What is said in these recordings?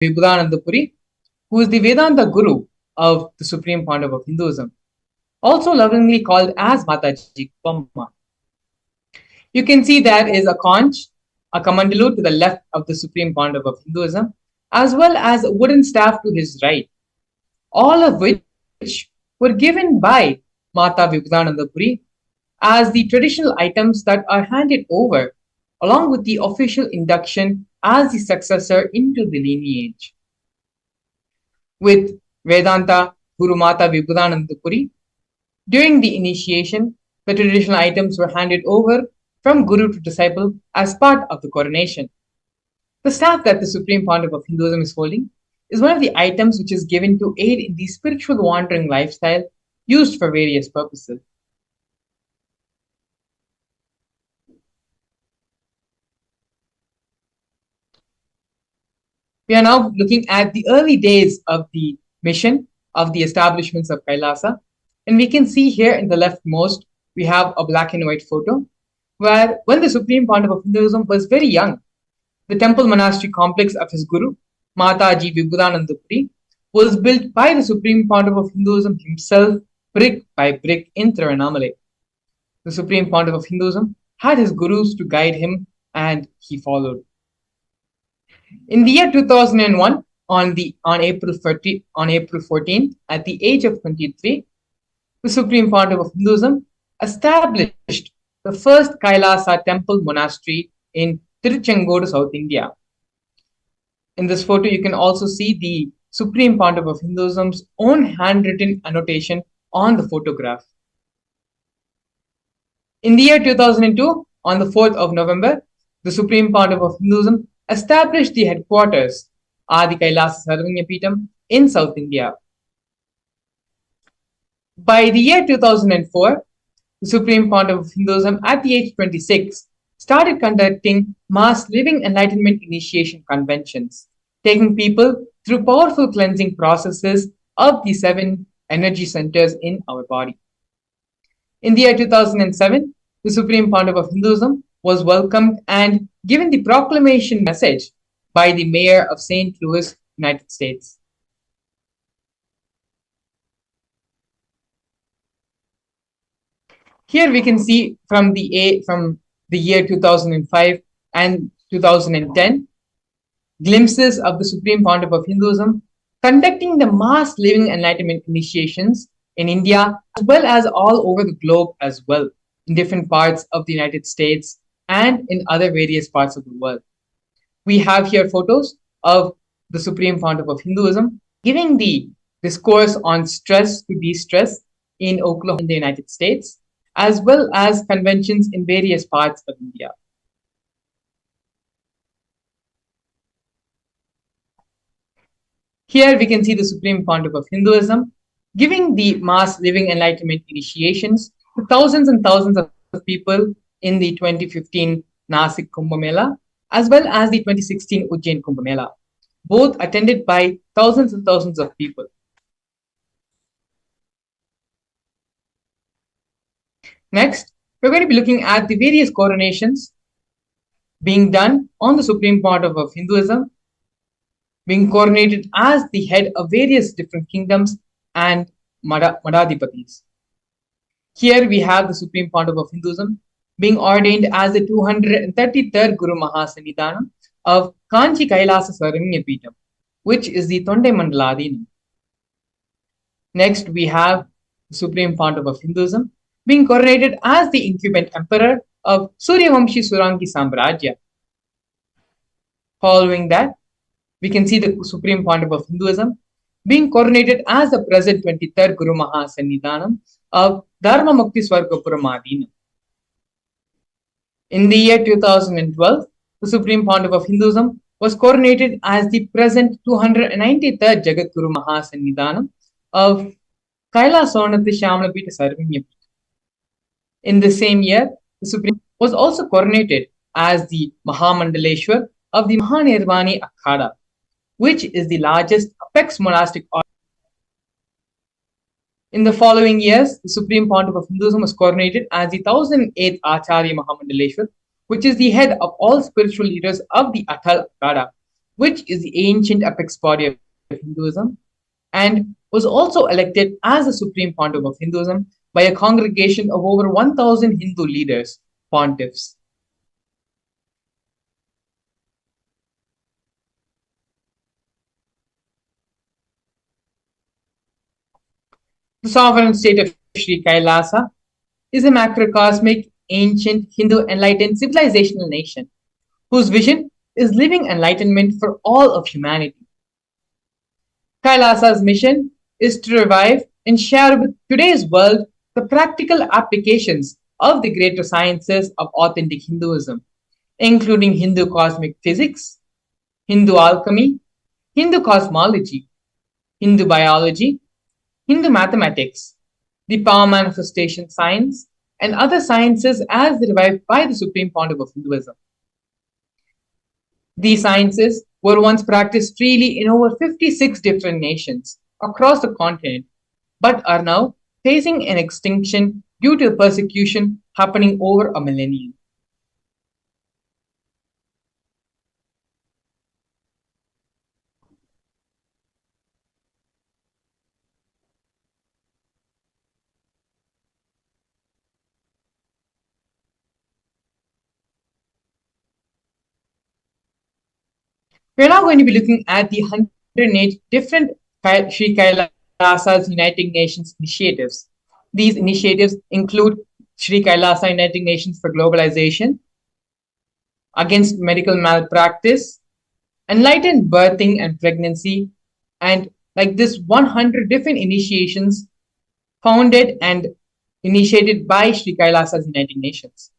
Vibhudanandapuri, who is the Vedanta Guru of the Supreme Pandava of Hinduism, also lovingly called as Mataji Pamma. You can see there is a conch, a kamandalu to the left of the Supreme Pandava of Hinduism, as well as a wooden staff to his right, all of which were given by Mata Vibhudanandapuri as the traditional items that are handed over, along with the official induction as the successor into the lineage. With Vedanta Guru Mata Vibhudanandapuri, during the initiation, the traditional items were handed over from Guru to disciple as part of the coronation. The staff that the Supreme Pandava of Hinduism is holding is one of the items which is given to aid in the spiritual wandering lifestyle used for various purposes. We are now looking at the early days of the mission of the establishments of Kailasa. And we can see here in the leftmost, we have a black and white photo where when the Supreme Pandava of Hinduism was very young, the temple monastery complex of his guru, Mataji Vibhudanandapuri, was built by the Supreme Pandava of Hinduism himself, brick by brick in Tiruvannamalai. The Supreme Pandava of Hinduism had his gurus to guide him, and he followed. In the year 2001, on April 14th, at the age of 23, the Supreme Pandava of Hinduism established the first Kailasa temple monastery in Tiruchengodu, South India. In this photo, you can also see the Supreme Pandava of Hinduism's own handwritten annotation on the photograph. In the year 2002, on the 4th of November, the Supreme Pandava of Hinduism established the headquarters, Adi Kailasa Sarvanyapeetham, in South India. By the year 2004, the Supreme Pandava of Hinduism, at the age 26, started conducting mass living enlightenment initiation conventions, taking people through powerful cleansing processes of the 7 energy centers in our body. In the year 2007, the Supreme Pandava of Hinduism was welcomed and given the proclamation message by the mayor of St. Louis, United States. Here we can see from the year 2005 and 2010 glimpses of the Supreme Pandava of Hinduism conducting the mass living enlightenment initiations in India as well as all over the globe as well, in different parts of the United States and in other various parts of the world. We have here photos of the Supreme Pandava of Hinduism giving the discourse on stress to de-stress in Oklahoma in the United States, as well as conventions in various parts of India. Here we can see the Supreme Pandava of Hinduism giving the mass living enlightenment initiations to thousands and thousands of people in the 2015 Nasik Kumbh Mela, as well as the 2016 Ujjain Kumbh Mela, both attended by thousands and thousands of people. Next, we're going to be looking at the various coronations being done on the Supreme Pandava of Hinduism, being coronated as the head of various different kingdoms and Madhadipatis. Here we have the Supreme Pandava of Hinduism being ordained as the 233rd Guru Mahasannidhanam of Kanchi Kailasa Sarvanyapeetham, which is the Tondai Mandaladhinam. Next, we have the Supreme Pandava of Hinduism being coronated as the incumbent emperor of Suryavamshi Surangi Samrajya. Following that, we can see the Supreme Pandava of Hinduism being coronated as the present 23rd Guru Mahasannidhanam of Dharma Mukti Swargapuram. In the year 2012, the Supreme Pandava of Hinduism was coronated as the present 293rd Jagat Guru Mahasannidhanam of Kailasonatthi Shyamalapeetha Sarvanyapeetham. In the same year, the Supreme was also coronated as the Mahamandaleshwar of the Mahanirvani Akhada, which is the largest apex monastic order. In the following years, the Supreme Pandava of Hinduism was coronated as the 1008th Acharya Mahamandaleshwar, which is the head of all spiritual leaders of the Atal Akhada, which is the ancient apex body of Hinduism, and was also elected as the supreme pontiff of Hinduism by a congregation of over 1,000 Hindu leaders, pontiffs. The sovereign state of Sri Kailasa is a macrocosmic, ancient, Hindu enlightened civilizational nation whose vision is living enlightenment for all of humanity. Kailasa's mission is to revive and share with today's world the practical applications of the greater sciences of authentic Hinduism, including Hindu cosmic physics, Hindu alchemy, Hindu cosmology, Hindu biology, Hindu mathematics, the power manifestation science, and other sciences as revived by the Supreme Pontiff of Hinduism. These sciences were once practiced freely in over 56 different nations across the continent, but are now facing an extinction due to persecution happening over a millennium. We're now going to be looking at the 108 different Sri Kailasa's United Nations initiatives. These initiatives include Sri Kailasa United Nations for Globalization, Against Medical Malpractice, Enlightened Birthing and Pregnancy, and like this 100 different initiations founded and initiated by Sri Kailasa's United Nations.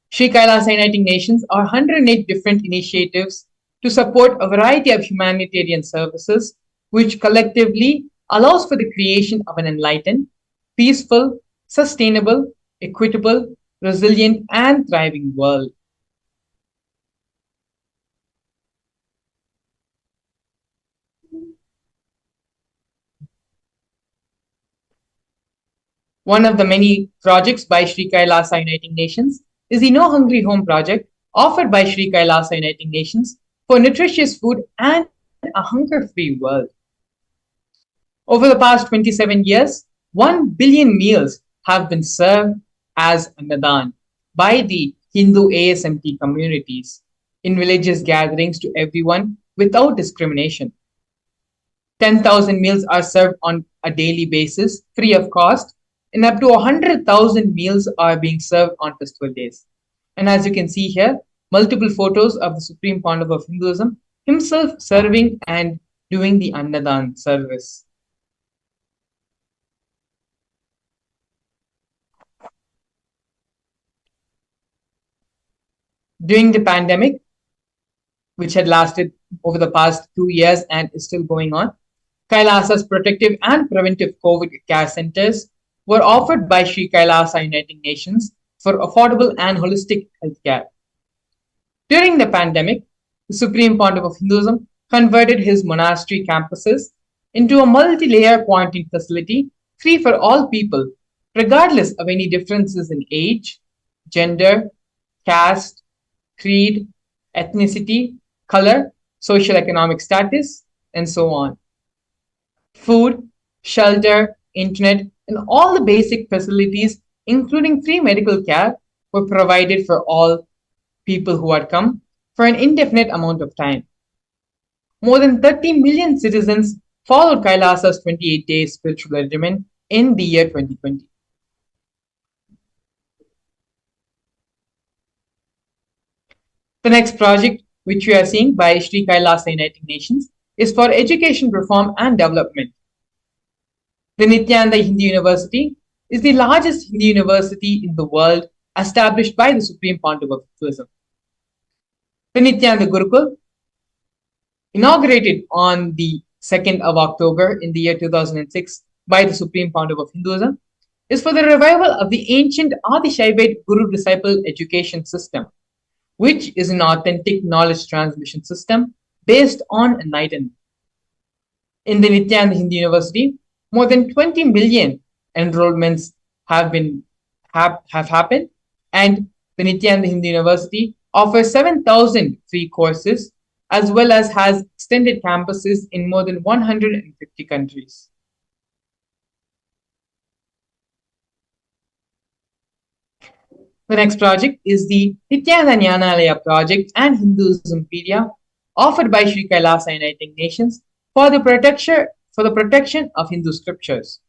Sri Kailasa United Nations are 108 different initiatives to support a variety of humanitarian services, which collectively allows for the creation of an enlightened, peaceful, sustainable, equitable, resilient, and thriving world. One of the many projects by Sri Kailasa United Nations is the No Hungry Home project offered by Sri Kailasa United Nations for nutritious food and a hunger-free world. Over the past 27 years, 1 billion meals have been served as Annadan by the Hindu ASMT communities in religious gatherings to everyone without discrimination. 10,000 meals are served on a daily basis, free of cost, and up to 100,000 meals are being served on festival days. And as you can see here, multiple photos of the Supreme Pontiff of Hinduism himself serving and doing the Annadan service. During the pandemic, which had lasted over the past 2 years and is still going on, Kailasa's protective and preventive COVID care centers were offered by Sri Kailasa United Nations for affordable and holistic healthcare. During the pandemic, the Supreme Pontiff of Hinduism converted his monastery campuses into a multi-layer quarantine facility free for all people, regardless of any differences in age, gender, caste, creed, ethnicity, color, social economic status, and so on. Food, shelter, internet, and all the basic facilities, including free medical care, were provided for all people who had come for an indefinite amount of time. More than 30 million citizens followed Kailasa's 28-day spiritual regimen in the year 2020. The next project, which we are seeing by Sri Kailasa United Nations, is for education reform and development. The Nithyananda Hindu University is the largest Hindu university in the world established by the Supreme Pontiff of Hinduism. The Nithyananda Gurukul, inaugurated on the 2nd of October in the year 2006 by the Supreme Pontiff of Hinduism, is for the revival of the ancient Adi Shaivite Guru-disciple education system, which is an authentic knowledge transmission system based on enlightenment. In the Nithyananda Hindu University, more than 20 million enrollments have happened, and the Nithyananda Hindu University offers 7,000 free courses as well as has extended campuses in more than 150 countries. The next project is the Nithyananda Jnanalaya project and Hinduismpedia, offered by Sri Kailasa Uniting Nations for the protection of Hindu scriptures.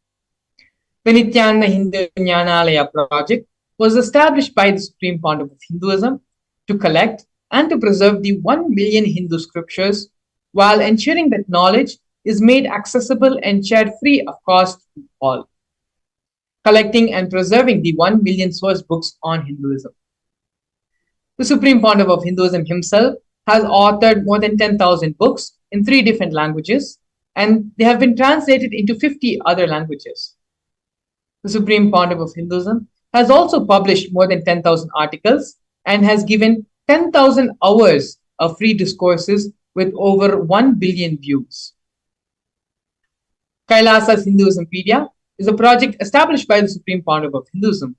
The Nithyananda Hindu Jnanalaya project was established by the Supreme Pontiff of Hinduism to collect and to preserve the 1 million Hindu scriptures while ensuring that knowledge is made accessible and shared free of cost to all. Collecting and preserving the 1 million source books on Hinduism. The Supreme Pontiff of Hinduism himself has authored more than 10,000 books in 3 different languages, and they have been translated into 50 other languages. The Supreme Pontiff of Hinduism has also published more than 10,000 articles and has given 10,000 hours of free discourses with over 1 billion views. Kailasa's Hinduismpedia is a project established by the Supreme Pontiff of Hinduism,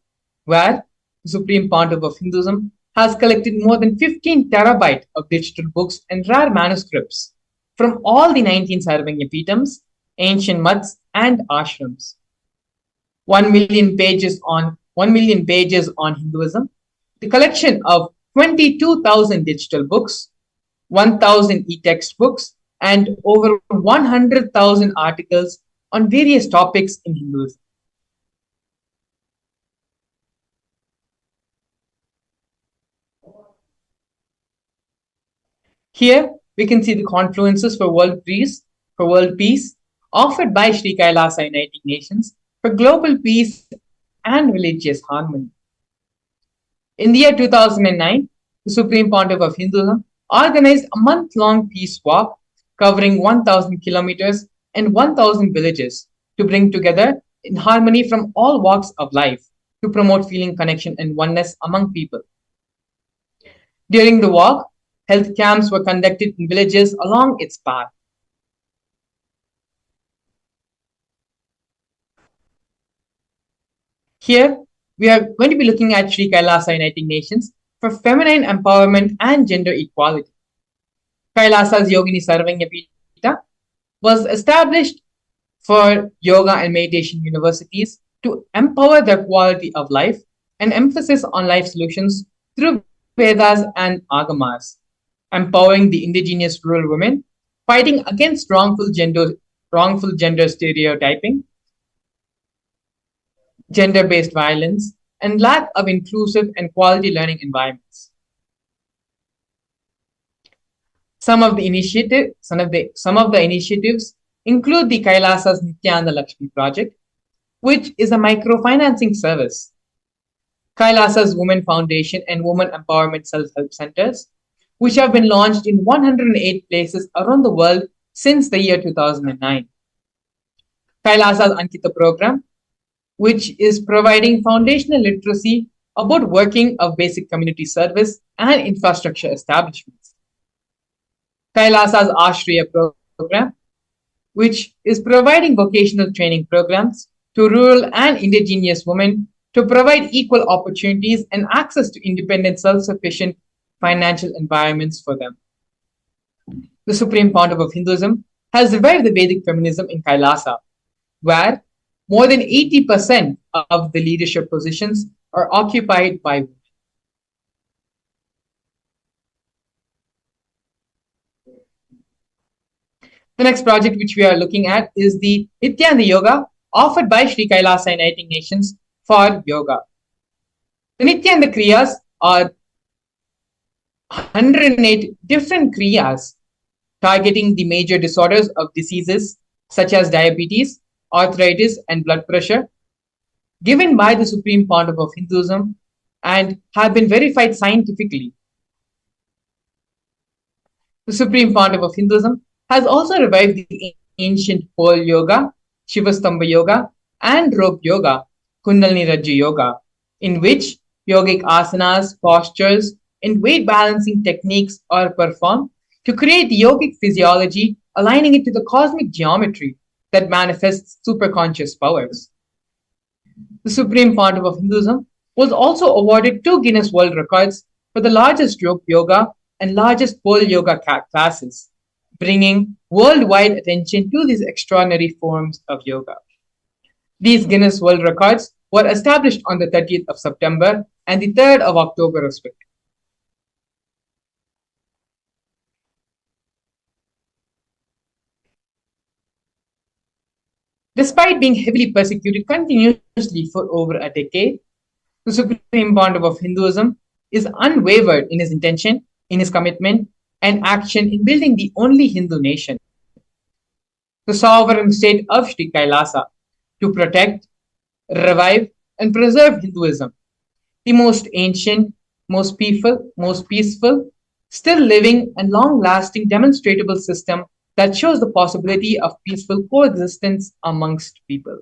where the Supreme Pontiff of Hinduism has collected more than 15 terabytes of digital books and rare manuscripts from all the 19 Sarvanya Peetams, ancient mutts, and ashrams. 1 million pages on Hinduism, the collection of 22,000 digital books, 1,000 e-text books, and over 100,000 articles on various topics in Hinduism. Here we can see the confluences for world peace offered by Sri Kailasa Uniting Nations for global peace and religious harmony. In the year 2009, the Supreme Pontiff of Hinduism organized a month-long peace walk covering 1,000 kilometers and 1,000 villages to bring together in harmony from all walks of life to promote feeling connection and oneness among people. During the walk, health camps were conducted in villages along its path. Here, we are going to be looking at Sri Kailasa Uniting Nations for feminine empowerment and gender equality. Kailasa's Yogini Sarvanya Peeta was established for yoga and meditation universities to empower the quality of life and emphasis on life solutions through Vedas and Agamas, empowering the indigenous rural women, fighting against wrongful gender stereotyping, gender-based violence, and lack of inclusive and quality learning environments. Some of the initiatives include the Kailasa's Nithyananda Lakshmi project, which is a microfinancing service, Kailasa's Women Foundation and Women Empowerment Self-Help Centers, which have been launched in 108 places around the world since the year 2009. Kailasa's Ankita program, which is providing foundational literacy about working of basic community service and infrastructure establishments. Kailasa's Ashriya program, which is providing vocational training programs to rural and indigenous women to provide equal opportunities and access to independent, self-sufficient financial environments for them. The Supreme Pontiff of Hinduism has revived the Vedic feminism in Kailasa, where more than 80% of the leadership positions are occupied by women. The next project which we are looking at is the Nithyananda Yoga offered by Sri Kailasa Uniting Nations for yoga. The Nithyananda Kriyas are 108 different Kriyas targeting the major disorders of diseases such as diabetes, arthritis, and blood pressure, given by the Supreme Pontiff of Hinduism and have been verified scientifically. The Supreme Pontiff of Hinduism has also revived the ancient pole yoga, Shivastamba yoga, and rope yoga, Kundalini Rajya yoga, in which yogic asanas, postures, and weight balancing techniques are performed to create the yogic physiology, aligning it to the cosmic geometry that manifests superconscious powers. The Supreme Pontiff of Hinduism was also awarded 2 Guinness World Records for the largest rope yoga and largest pole yoga classes, bringing worldwide attention to these extraordinary forms of yoga. These Guinness World Records were established on the 30th of September and the 3rd of October, respectively. Despite being heavily persecuted continuously for over a decade, the Supreme Pontiff of Hinduism is unwavered in his intention, in his commitment, and action in building the only Hindu nation, the sovereign state of Sri Kailasa, to protect, revive, and preserve Hinduism, the most ancient, most peaceful, still living, and long lasting demonstrable system that shows the possibility of peaceful coexistence amongst people.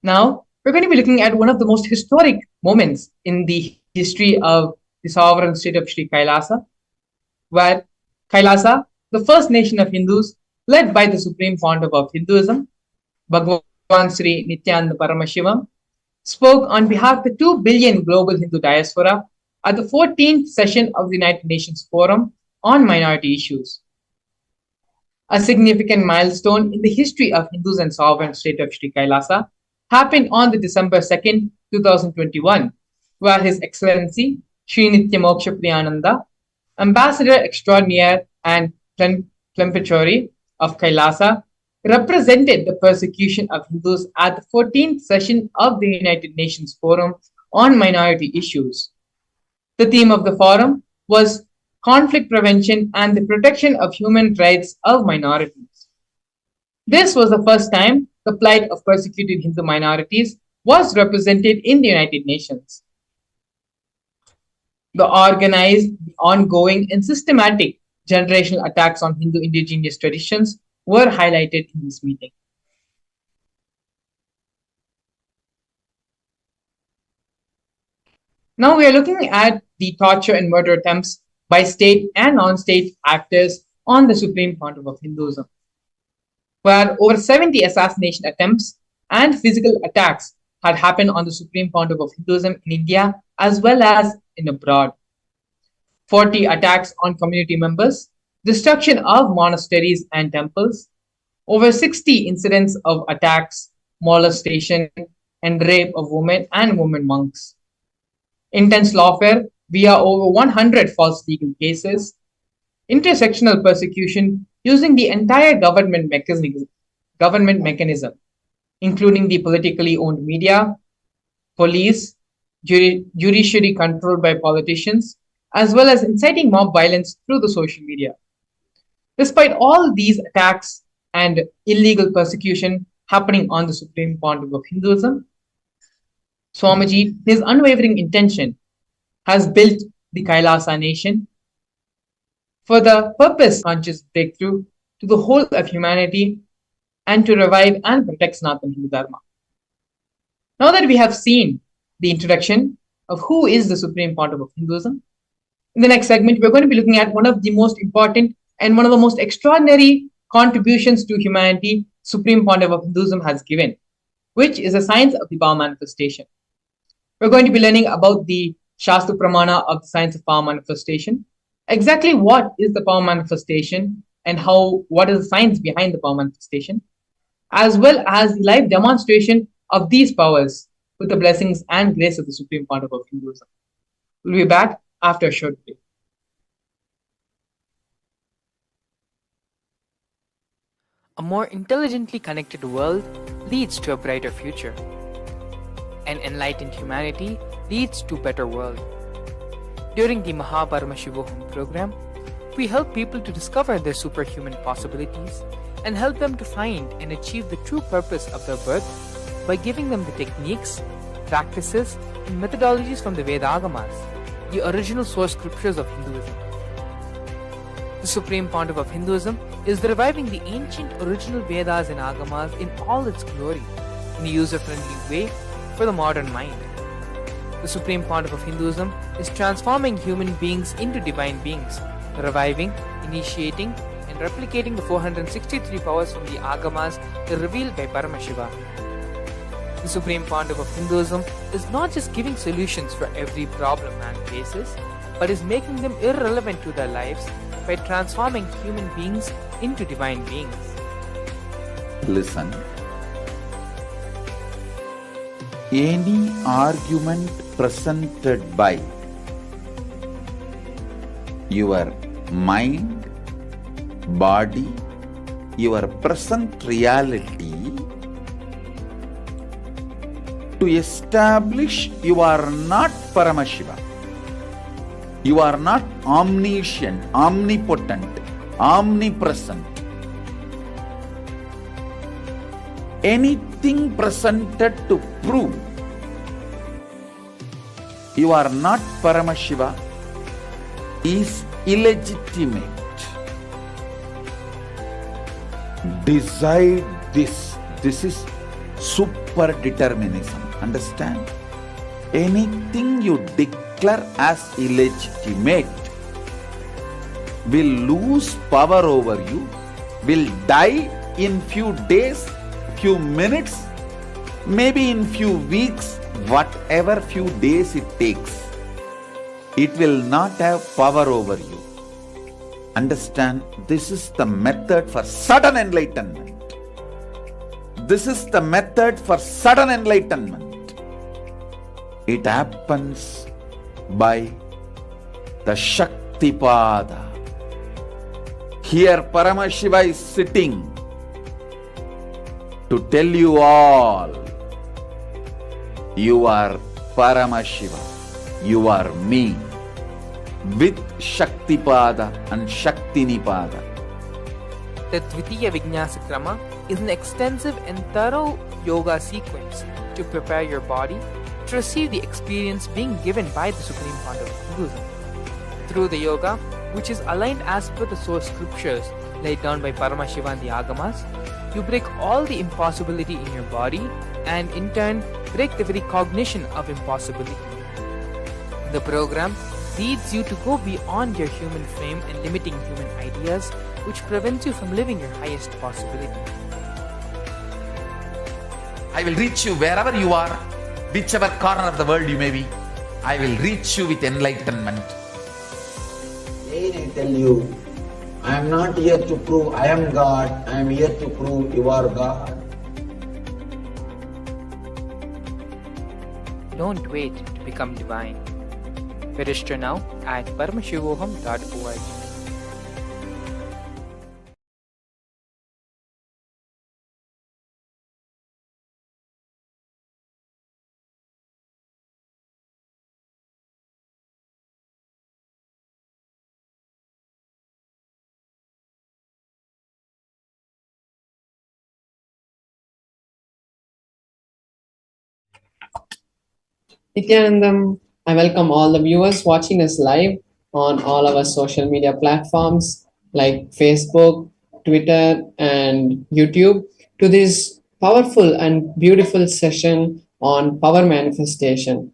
Now, we're going to be looking at one of the most historic moments in the history of the sovereign state of Sri Kailasa, where Kailasa, the first nation of Hindus, led by the Supreme Pontiff of Hinduism, Bhagavan Sri Nithyananda Paramashivam, spoke on behalf of the 2 billion global Hindu diaspora at the 14th session of the United Nations Forum on Minority Issues. A significant milestone in the history of Hindus and sovereign state of Sri Kailasa happened on the December 2nd, 2021, where His Excellency Sri Nityamoksha Priyananda, Ambassador Extraordinaire and Plenipotentiary of Kailasa, represented the persecution of Hindus at the 14th session of the United Nations Forum on Minority Issues. The theme of the forum was conflict prevention and the protection of human rights of minorities. This was the first time the plight of persecuted Hindu minorities was represented in the United Nations. The organized, ongoing, and systematic generational attacks on Hindu indigenous traditions were highlighted in this meeting. Now we are looking at the torture and murder attempts by state and non-state actors on the Supreme Pontiff of Hinduism, where over 70 assassination attempts and physical attacks had happened on the Supreme Pontiff of Hinduism in India as well as in abroad. 40 attacks on community members, destruction of monasteries and temples, over 60 incidents of attacks, molestation, and rape of women and women monks. Intense lawfare via over 100 false legal cases, intersectional persecution using the entire government mechanism, including the politically owned media, police, judiciary controlled by politicians, as well as inciting mob violence through the social media. Despite all these attacks and illegal persecution happening on the Supreme Pontiff of Hinduism, Swamiji, his unwavering intention, has built the Kailasa nation for the purpose of conscious breakthrough to the whole of humanity and to revive and protect Sanatana Hindu Dharma. Now that we have seen the introduction of who is the Supreme Pontiff of Hinduism, in the next segment, we're going to be looking at one of the most important and one of the most extraordinary contributions to humanity Supreme Pontiff of Hinduism has given, which is the science of the power manifestation. We're going to be learning about the Shastra Pramana of the science of power manifestation, exactly what is the power manifestation and what is the science behind the power manifestation, as well as the live demonstration of these powers with the blessings and grace of the Supreme Pontiff of Hinduism. We'll be back after a short break. A more intelligently connected world leads to a brighter future. An enlightened humanity leads to a better world. During the Paramashivam program, we help people to discover their superhuman possibilities and help them to find and achieve the true purpose of their birth by giving them the techniques, practices, and methodologies from the Vedagamas, the original source scriptures of Hinduism. The Supreme Pontiff of Hinduism is reviving the ancient original Vedas and Agamas in all its glory, in a user-friendly way for the modern mind. The Supreme Pontiff of Hinduism is transforming human beings into divine beings, reviving, initiating, and replicating the 463 powers from the Agamas revealed by Paramashiva. The Supreme Pontiff of Hinduism is not just giving solutions for every problem man faces, but is making them irrelevant to their lives by transforming human beings into divine beings. Listen. Any argument presented by your mind, body, your present reality to establish you are not Paramashiva, you are not omniscient, omnipotent, omnipresent. Anything presented to prove you are not Paramashiva is illegitimate. Decide this. This is super determinism. Understand? Anything you declare as illegitimate will lose power over you, will die in few days, few minutes, maybe in few weeks, whatever few days it takes. It will not have power over you. Understand, this is the method for sudden enlightenment. This is the method for sudden enlightenment. It happens by the Shaktipada. Here Paramashiva is sitting to tell you all, you are Paramashiva, you are me, with Shaktipada and Shaktinipada. The Dvitiya Vijnasa Krama is an extensive and thorough yoga sequence to prepare your body to receive the experience being given by the Supreme Pontiff of Hinduism. Through the yoga, which is aligned as per the source scriptures laid down by Paramashiva and the Agamas, you break all the impossibility in your body and in turn break the very cognition of impossibility. The program leads you to go beyond your human frame and limiting human ideas, which prevents you from living your highest possibility. I will reach you wherever you are, whichever corner of the world you may be. I will reach you with enlightenment. Again I tell you, I am not here to prove I am God, I am here to prove you are God. Don't wait to become divine. Register now at paramashivoham.org. Nithyanandam, I welcome all the viewers watching us live on all our social media platforms like Facebook, Twitter, and YouTube to this powerful and beautiful session on power manifestation.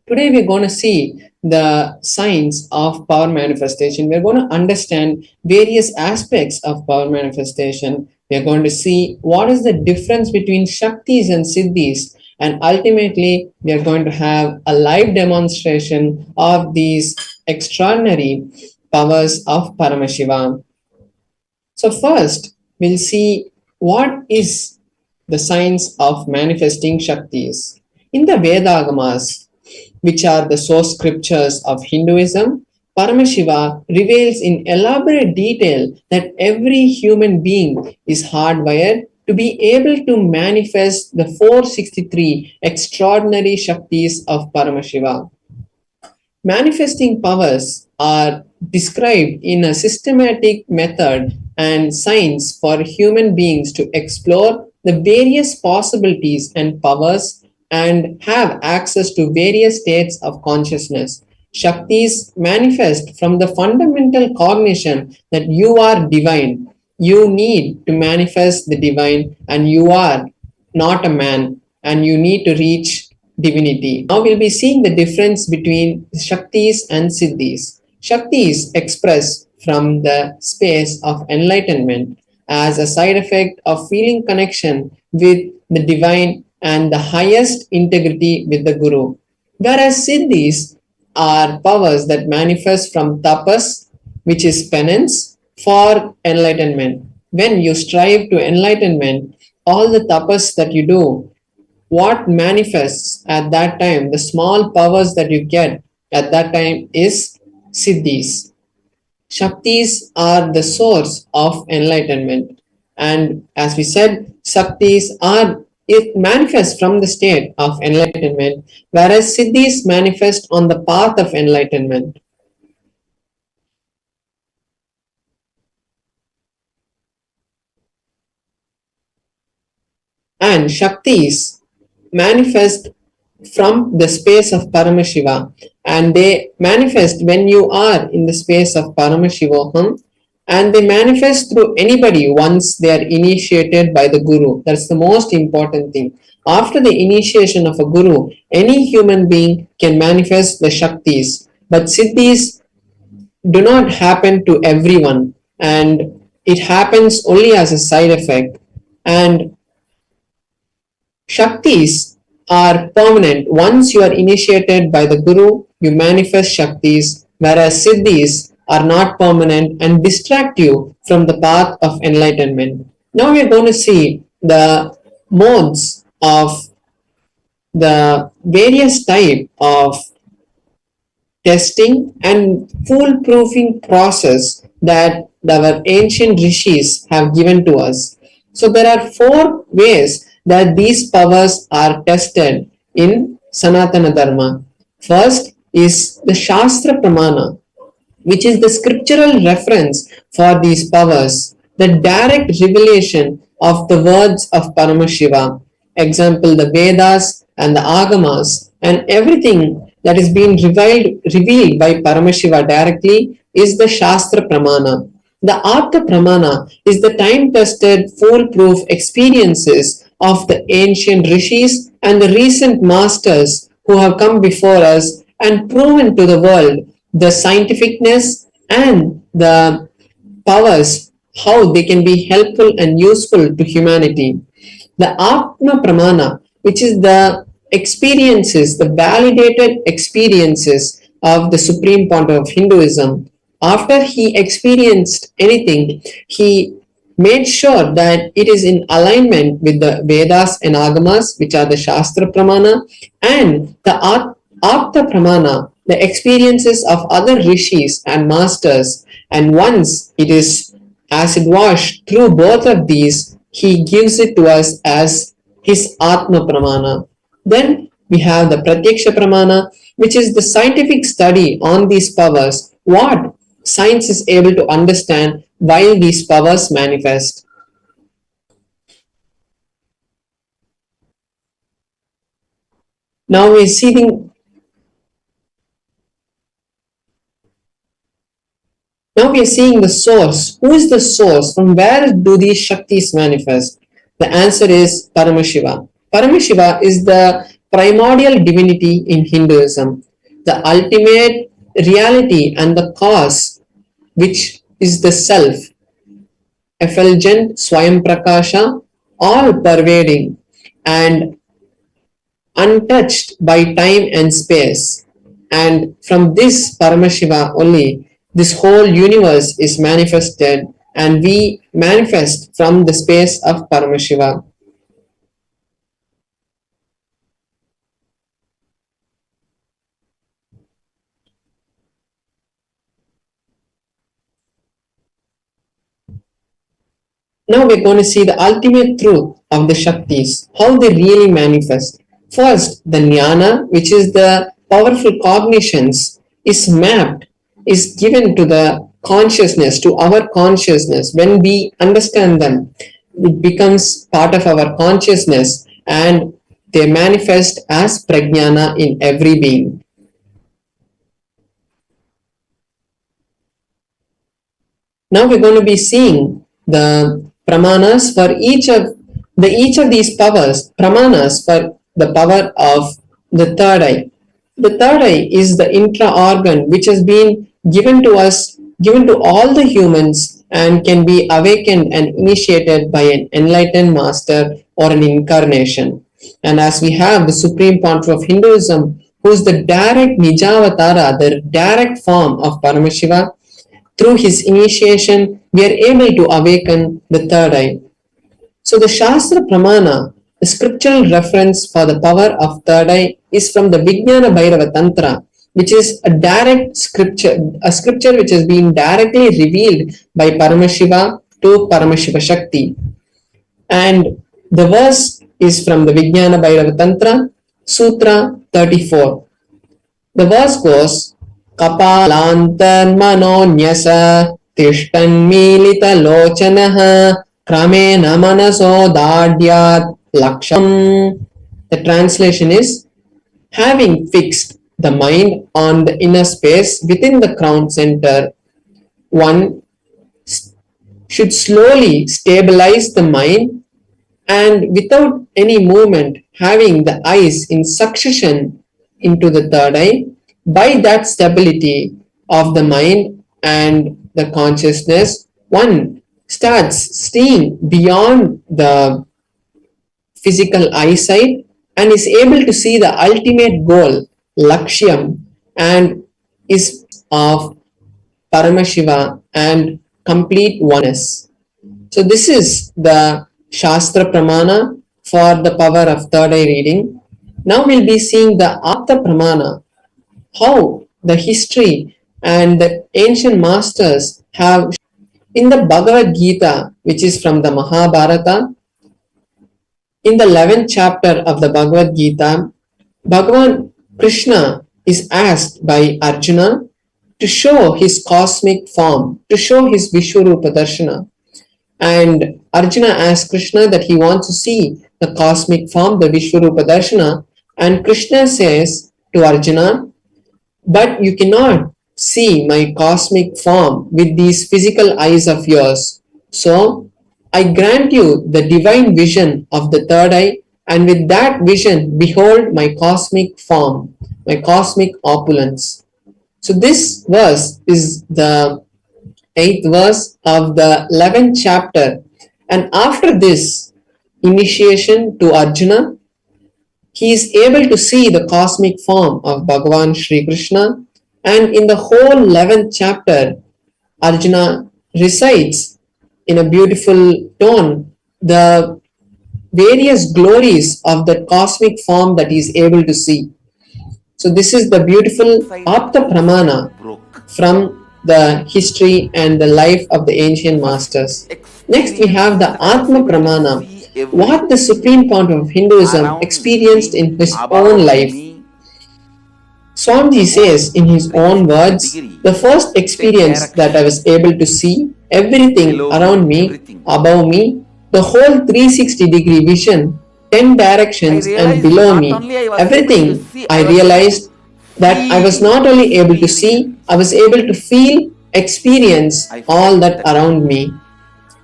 Today, we're going to see the science of power manifestation. We're going to understand various aspects of power manifestation. We're going to see what is the difference between Shaktis and Siddhis. And ultimately, we are going to have a live demonstration of these extraordinary powers of Paramashivam. So first, we'll see what is the science of manifesting Shaktis. In the Vedagamas, which are the source scriptures of Hinduism, Paramashiva reveals in elaborate detail that every human being is hardwired to be able to manifest the 463 extraordinary Shaktis of Paramashiva. Manifesting powers are described in a systematic method and science for human beings to explore the various possibilities and powers and have access to various states of consciousness. Shaktis manifest from the fundamental cognition that you are divine. You need to manifest the divine, and you are not a man, and you need to reach divinity. Now we'll be seeing the difference between Shaktis and Siddhis. Shaktis express from the space of enlightenment as a side effect of feeling connection with the divine and the highest integrity with the Guru. Whereas Siddhis are powers that manifest from tapas, which is penance, for enlightenment. When you strive to enlightenment, all the tapas that you do, what manifests at that time, the small powers that you get at that time is siddhis. Shaktis are the source of enlightenment. And as we said, Shaktis are it manifests from the state of enlightenment, whereas siddhis manifest on the path of enlightenment. And Shaktis manifest from the space of Paramashiva, and they manifest when you are in the space of Paramashivoham, and they manifest through anybody once they are initiated by the Guru. That's the most important thing. After the initiation of a Guru, any human being can manifest the Shaktis, but Siddhis do not happen to everyone, and it happens only as a side effect. And Shaktis are permanent. Once you are initiated by the Guru, you manifest Shaktis, whereas Siddhis are not permanent and distract you from the path of enlightenment. Now we are going to see the modes of the various type of testing and foolproofing process that our ancient rishis have given to us. So there are 4 ways that these powers are tested in Sanatana Dharma. First is the Shastra Pramana, which is the scriptural reference for these powers, the direct revelation of the words of Paramashiva. Example, the Vedas and the Agamas and everything that is being revealed by Paramashiva directly is the Shastra Pramana. The Apta Pramana is the time-tested, foolproof experiences of the ancient rishis and the recent masters who have come before us and proven to the world the scientificness and the powers, how they can be helpful and useful to humanity. The Atma Pramana, which is the experiences, the validated experiences of the Supreme Pontiff of Hinduism. After he experienced anything, he made sure that it is in alignment with the Vedas and Agamas, which are the Shastra Pramana, and the Apta Pramana, the experiences of other rishis and masters. And once it is acid washed through both of these, he gives it to us as his Atma Pramana. Then we have the Pratyaksha Pramana, which is the scientific study on these powers, what science is able to understand while these powers manifest. Now we are seeing the source. Who is the source? From where do these Shaktis manifest? The answer is Paramashiva. Paramashiva is the primordial divinity in Hinduism, the ultimate reality and the cause, which is the self, effulgent, Swayam Prakasha, all pervading and untouched by time and space. And from this Paramashiva only, this whole universe is manifested, and we manifest from the space of Paramashiva. Now we're going to see the ultimate truth of the Shaktis, how they really manifest. First, the Jnana, which is the powerful cognitions, is mapped, is given to the consciousness, to our consciousness. When we understand them, it becomes part of our consciousness and they manifest as prajnana in every being. Now we're going to be seeing the pramanas for each of these powers, pramanas for the power of the third eye. The third eye is the intra-organ which has been given to us, given to all the humans, and can be awakened and initiated by an enlightened master or an incarnation. And as we have the Supreme Pontiff of Hinduism, who is the direct Nijavatara, the direct form of Paramashiva, through his initiation, we are able to awaken the third eye. So the Shastra Pramana, the scriptural reference for the power of third eye, is from the Vijnana Bhairava Tantra, which is a direct scripture, a scripture which has been directly revealed by Paramashiva to Paramashiva Shakti. And the verse is from the Vijnana Bhairava Tantra, Sutra 34. The verse goes, Kapalantar manonyasa tishtan milita lochanaha kramena manaso dadyat laksham. The translation is, having fixed the mind on the inner space within the crown center, one should slowly stabilize the mind and without any movement, having the eyes in succession into the third eye. By that stability of the mind and the consciousness, one starts seeing beyond the physical eyesight and is able to see the ultimate goal, Lakshyam, and is of Paramashiva and complete oneness. So this is the Shastra Pramana for the power of third eye reading. Now we'll be seeing the Apta Pramana, how the history and the ancient masters have in the Bhagavad Gita, which is from the Mahabharata. In the 11th chapter of the Bhagavad Gita, Bhagavan Krishna is asked by Arjuna to show his cosmic form, to show his Vishwarupa Darshana. And Arjuna asks Krishna that he wants to see the cosmic form, the Vishwarupa Darshana. And Krishna says to Arjuna, but you cannot see my cosmic form with these physical eyes of yours. So I grant you the divine vision of the third eye, and with that vision, behold my cosmic form, my cosmic opulence. So this verse is the 8th verse of the 11th chapter. And after this initiation to Arjuna, he is able to see the cosmic form of Bhagavan Sri Krishna. And in the whole 11th chapter, Arjuna recites in a beautiful tone the various glories of the cosmic form that he is able to see. So this is the beautiful Apta Pramana from the history and the life of the ancient masters. Next we have the Atma Pramana, what the Supreme Pontiff of Hinduism experienced in his own life. Swamiji says in his own words, the first experience that I was able to see everything around me, above me, the whole 360-degree vision, 10 directions and below me, everything, I realized that I was not only able to see, I was able to feel, experience all that around me.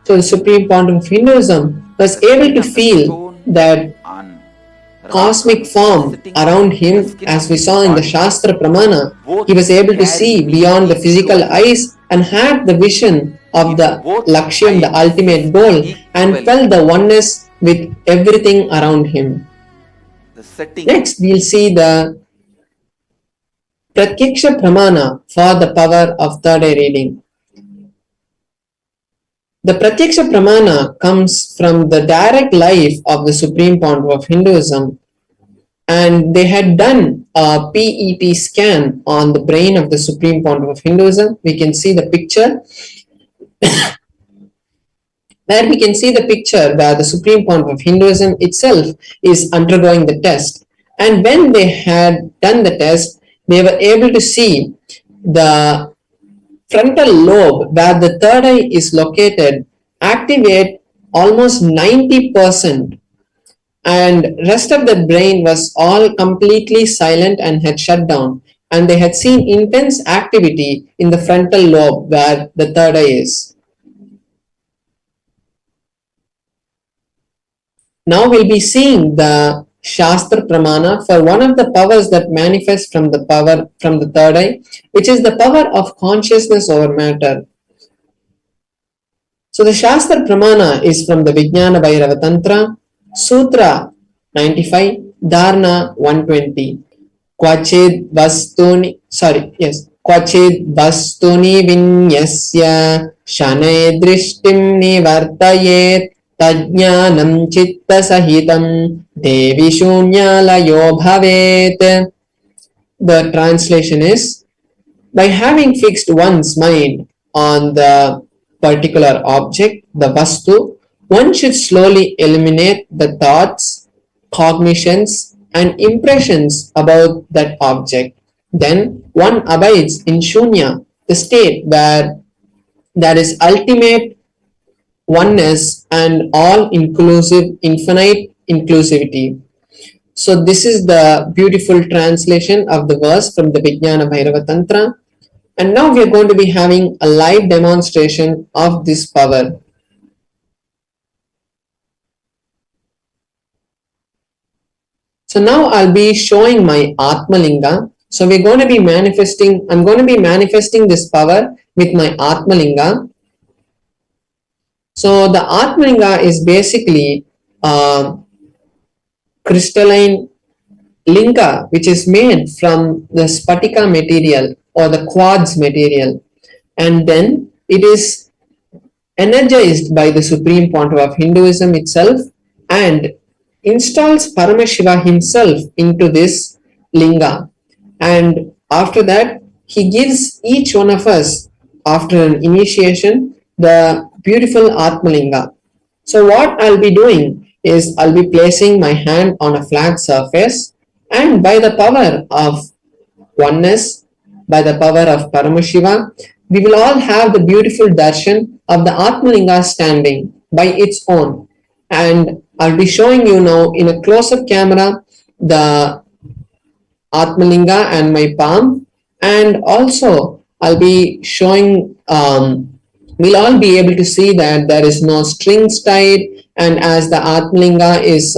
So the Supreme Pontiff of Hinduism was able to feel that cosmic form around him, as we saw in the Shastra Pramana. He was able to see beyond the physical eyes and had the vision of the Lakshyam, the ultimate goal, and felt the oneness with everything around him. Next, we'll see the Pratyaksha Pramana for the power of third eye reading. The Pratyaksha Pramana comes from the direct life of the Supreme Pontiff of Hinduism, and they had done a PET scan on the brain of the Supreme Pontiff of Hinduism. We can see the picture. There we can see the picture where the Supreme Pontiff of Hinduism itself is undergoing the test. And when they had done the test, they were able to see the frontal lobe where the third eye is located activate almost 90%, and rest of the brain was all completely silent and had shut down, and they had seen intense activity in the frontal lobe where the third eye is. Now we'll be seeing the Shastra Pramana for one of the powers that manifest from the power from the third eye, which is the power of consciousness over matter. So the Shastra Pramana is from the Vijnana Bhairava Tantra, Sutra 95, Dharna 120. Kvachid vastuni vinyasya shanay drishtim nivartayet tajnanam chitta sahitam devi shunyalayo bhavet. The translation is, by having fixed one's mind on the particular object, the vastu, one should slowly eliminate the thoughts, cognitions, and impressions about that object. Then one abides in shunya, the state where there is ultimate oneness and all inclusive, infinite inclusivity. So this is the beautiful translation of the verse from the Vijnana Bhairava Tantra. And now we are going to be having a live demonstration of this power. So now I'll be showing my Atmalinga. So we're going to be manifesting, I'm going to be manifesting this power with my Atmalinga. So the Atmalinga is basically a crystalline linga which is made from the spatika material or the quartz material, and then it is energized by the Supreme Pontiff of Hinduism itself and installs Paramashiva himself into this linga. And after that, he gives each one of us, after an initiation, the beautiful Atmalinga. So what I'll be doing is I'll be placing my hand on a flat surface, and by the power of oneness, by the power of Paramashiva, we will all have the beautiful darshan of the Atmalinga standing by its own. And I'll be showing you now in a close-up camera the Atmalinga and my palm, and also I'll be showing, we'll all be able to see that there is no strings tied, and as the Atmalinga is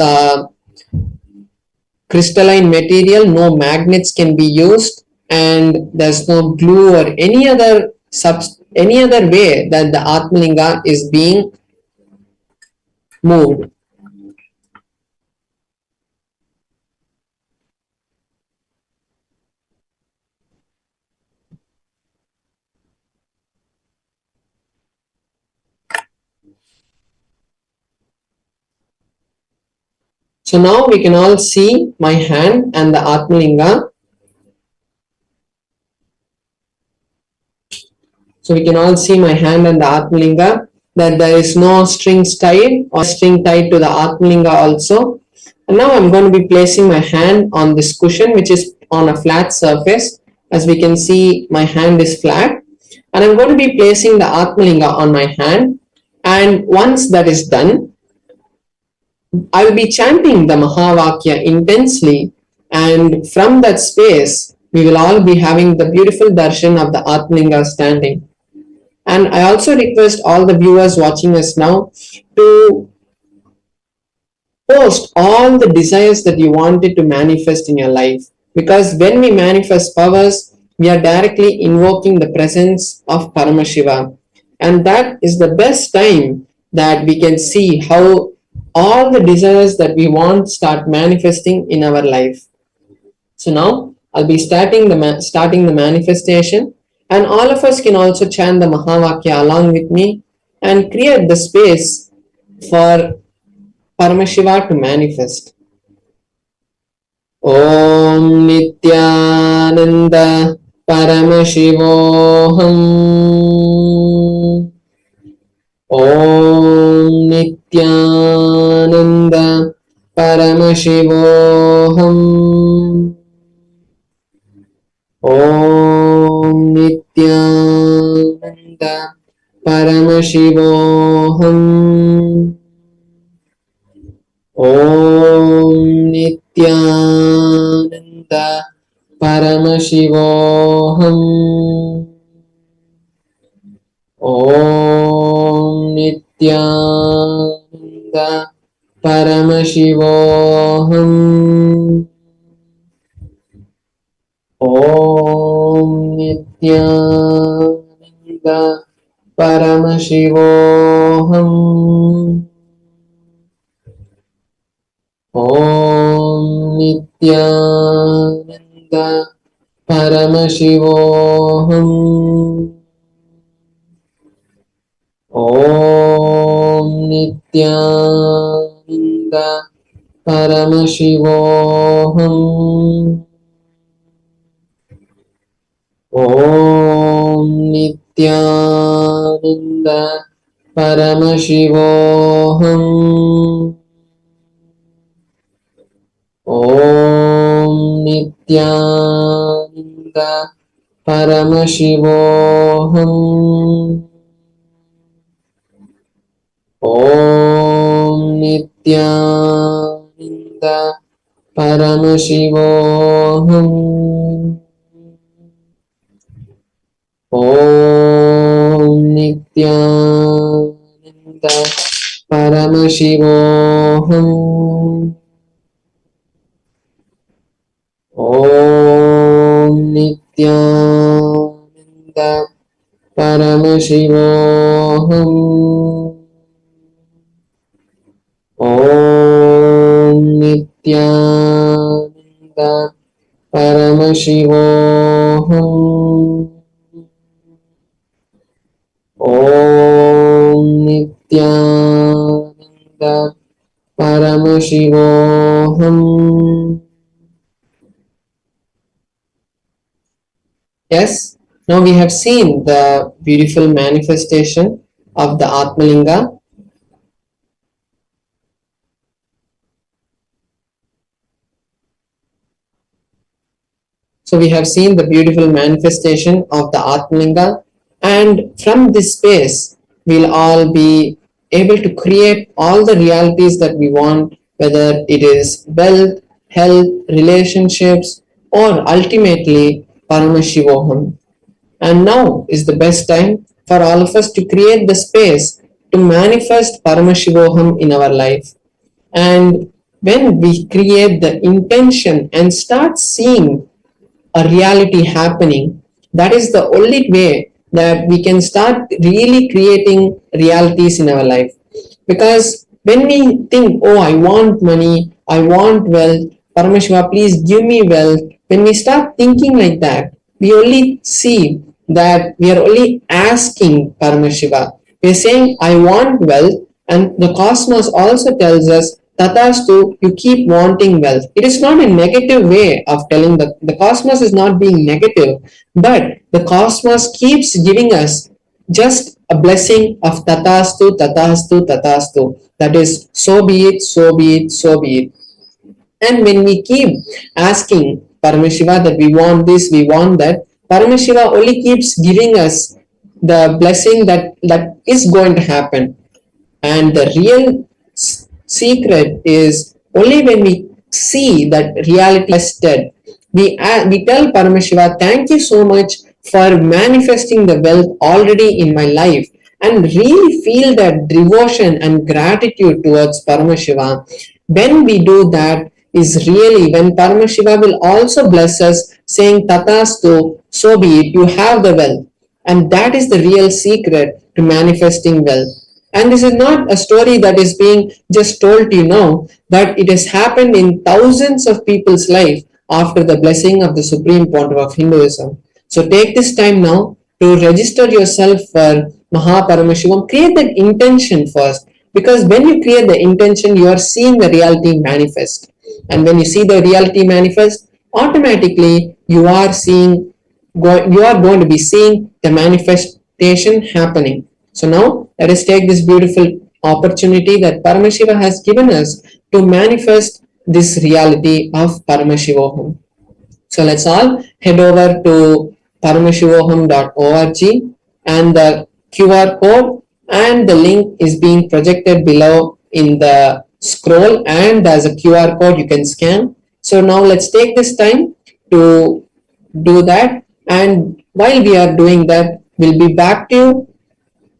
crystalline material, no magnets can be used, and there's no glue or any other way that the Atmalinga is being moved. So now we can all see my hand and the Atmalinga. So we can all see my hand and the Atmalinga, that there is no strings tied or string tied to the Atmalinga also. And now I'm going to be placing my hand on this cushion which is on a flat surface. As we can see, my hand is flat. And I'm going to be placing the Atmalinga on my hand. And once that is done, I will be chanting the Mahavakya intensely, and from that space, we will all be having the beautiful darshan of the Atmalinga standing. And I also request all the viewers watching us now to post all the desires that you wanted to manifest in your life. Because when we manifest powers, we are directly invoking the presence of Paramashiva. And that is the best time that we can see how all the desires that we want start manifesting in our life. So now I'll be starting the manifestation, and all of us can also chant the Mahavakya along with me and create the space for Paramashiva to manifest. Om Nithyananda Paramashivoham. Om Nithyananda Paramashivoham. Om Nithyananda Paramashivoham. Om Nithyananda Paramashivoham. Om Nithyananda Paramashivoham. Om Nithyananda Paramashivoham. Om Nithyananda Paramashivoham. Om Nithyananda Paramashivoham. Om Nithyananda Paramashivoham. Om Nithyananda Paramashivoham. Om Nithyananda Paramashivoham. Om Nithyananda Paramashivoham. Om Nithyananda Paramashivoham. Om Nithyananda Paramashivoham. Om Nithyananda Paramashivoham. Yes, now we have seen the beautiful manifestation of the Atmalinga. So we have seen the beautiful manifestation of the Atmalinga, and from this space, we'll all be able to create all the realities that we want, whether it is wealth, health, relationships, or ultimately Paramashivoham. And now is the best time for all of us to create the space to manifest Paramashivoham in our life. And when we create the intention and start seeing a reality happening, that is the only way that we can start really creating realities in our life. Because when we think, oh, I want money, I want wealth, Paramashiva, please give me wealth, when we start thinking like that, we only see that we are only asking Paramashiva. We are saying, I want wealth, and the cosmos also tells us, Tatastu, you keep wanting wealth. It is not a negative way of telling the cosmos is not being negative, but the cosmos keeps giving us just a blessing of Tatastu, Tatastu, Tatastu. That is, so be it, so be it, so be it. And when we keep asking Paramashiva that we want this, we want that, Paramashiva only keeps giving us the blessing that is going to happen. And the real secret is only when we see that reality tested, we tell Paramashiva, thank you so much for manifesting the wealth already in my life, and really feel that devotion and gratitude towards Paramashiva. When we do that is really when Paramashiva will also bless us, saying, Tatastu, so be it, you have the wealth. And that is the real secret to manifesting wealth. And this is not a story that is being just told to you now, but it has happened in thousands of people's life after the blessing of the Supreme Pontiff of Hinduism. So take this time now to register yourself for Paramashivam. Create that intention first, because when you create the intention, you are seeing the reality manifest. And when you see the reality manifest, automatically you are going to be seeing the manifestation happening. So now let us take this beautiful opportunity that Paramashiva has given us to manifest this reality of Paramashivoham. So let's all head over to paramashivoham.org, and the QR code and the link is being projected below in the scroll, and there's a QR code you can scan. So now let's take this time to do that, and while we are doing that, we'll be back to you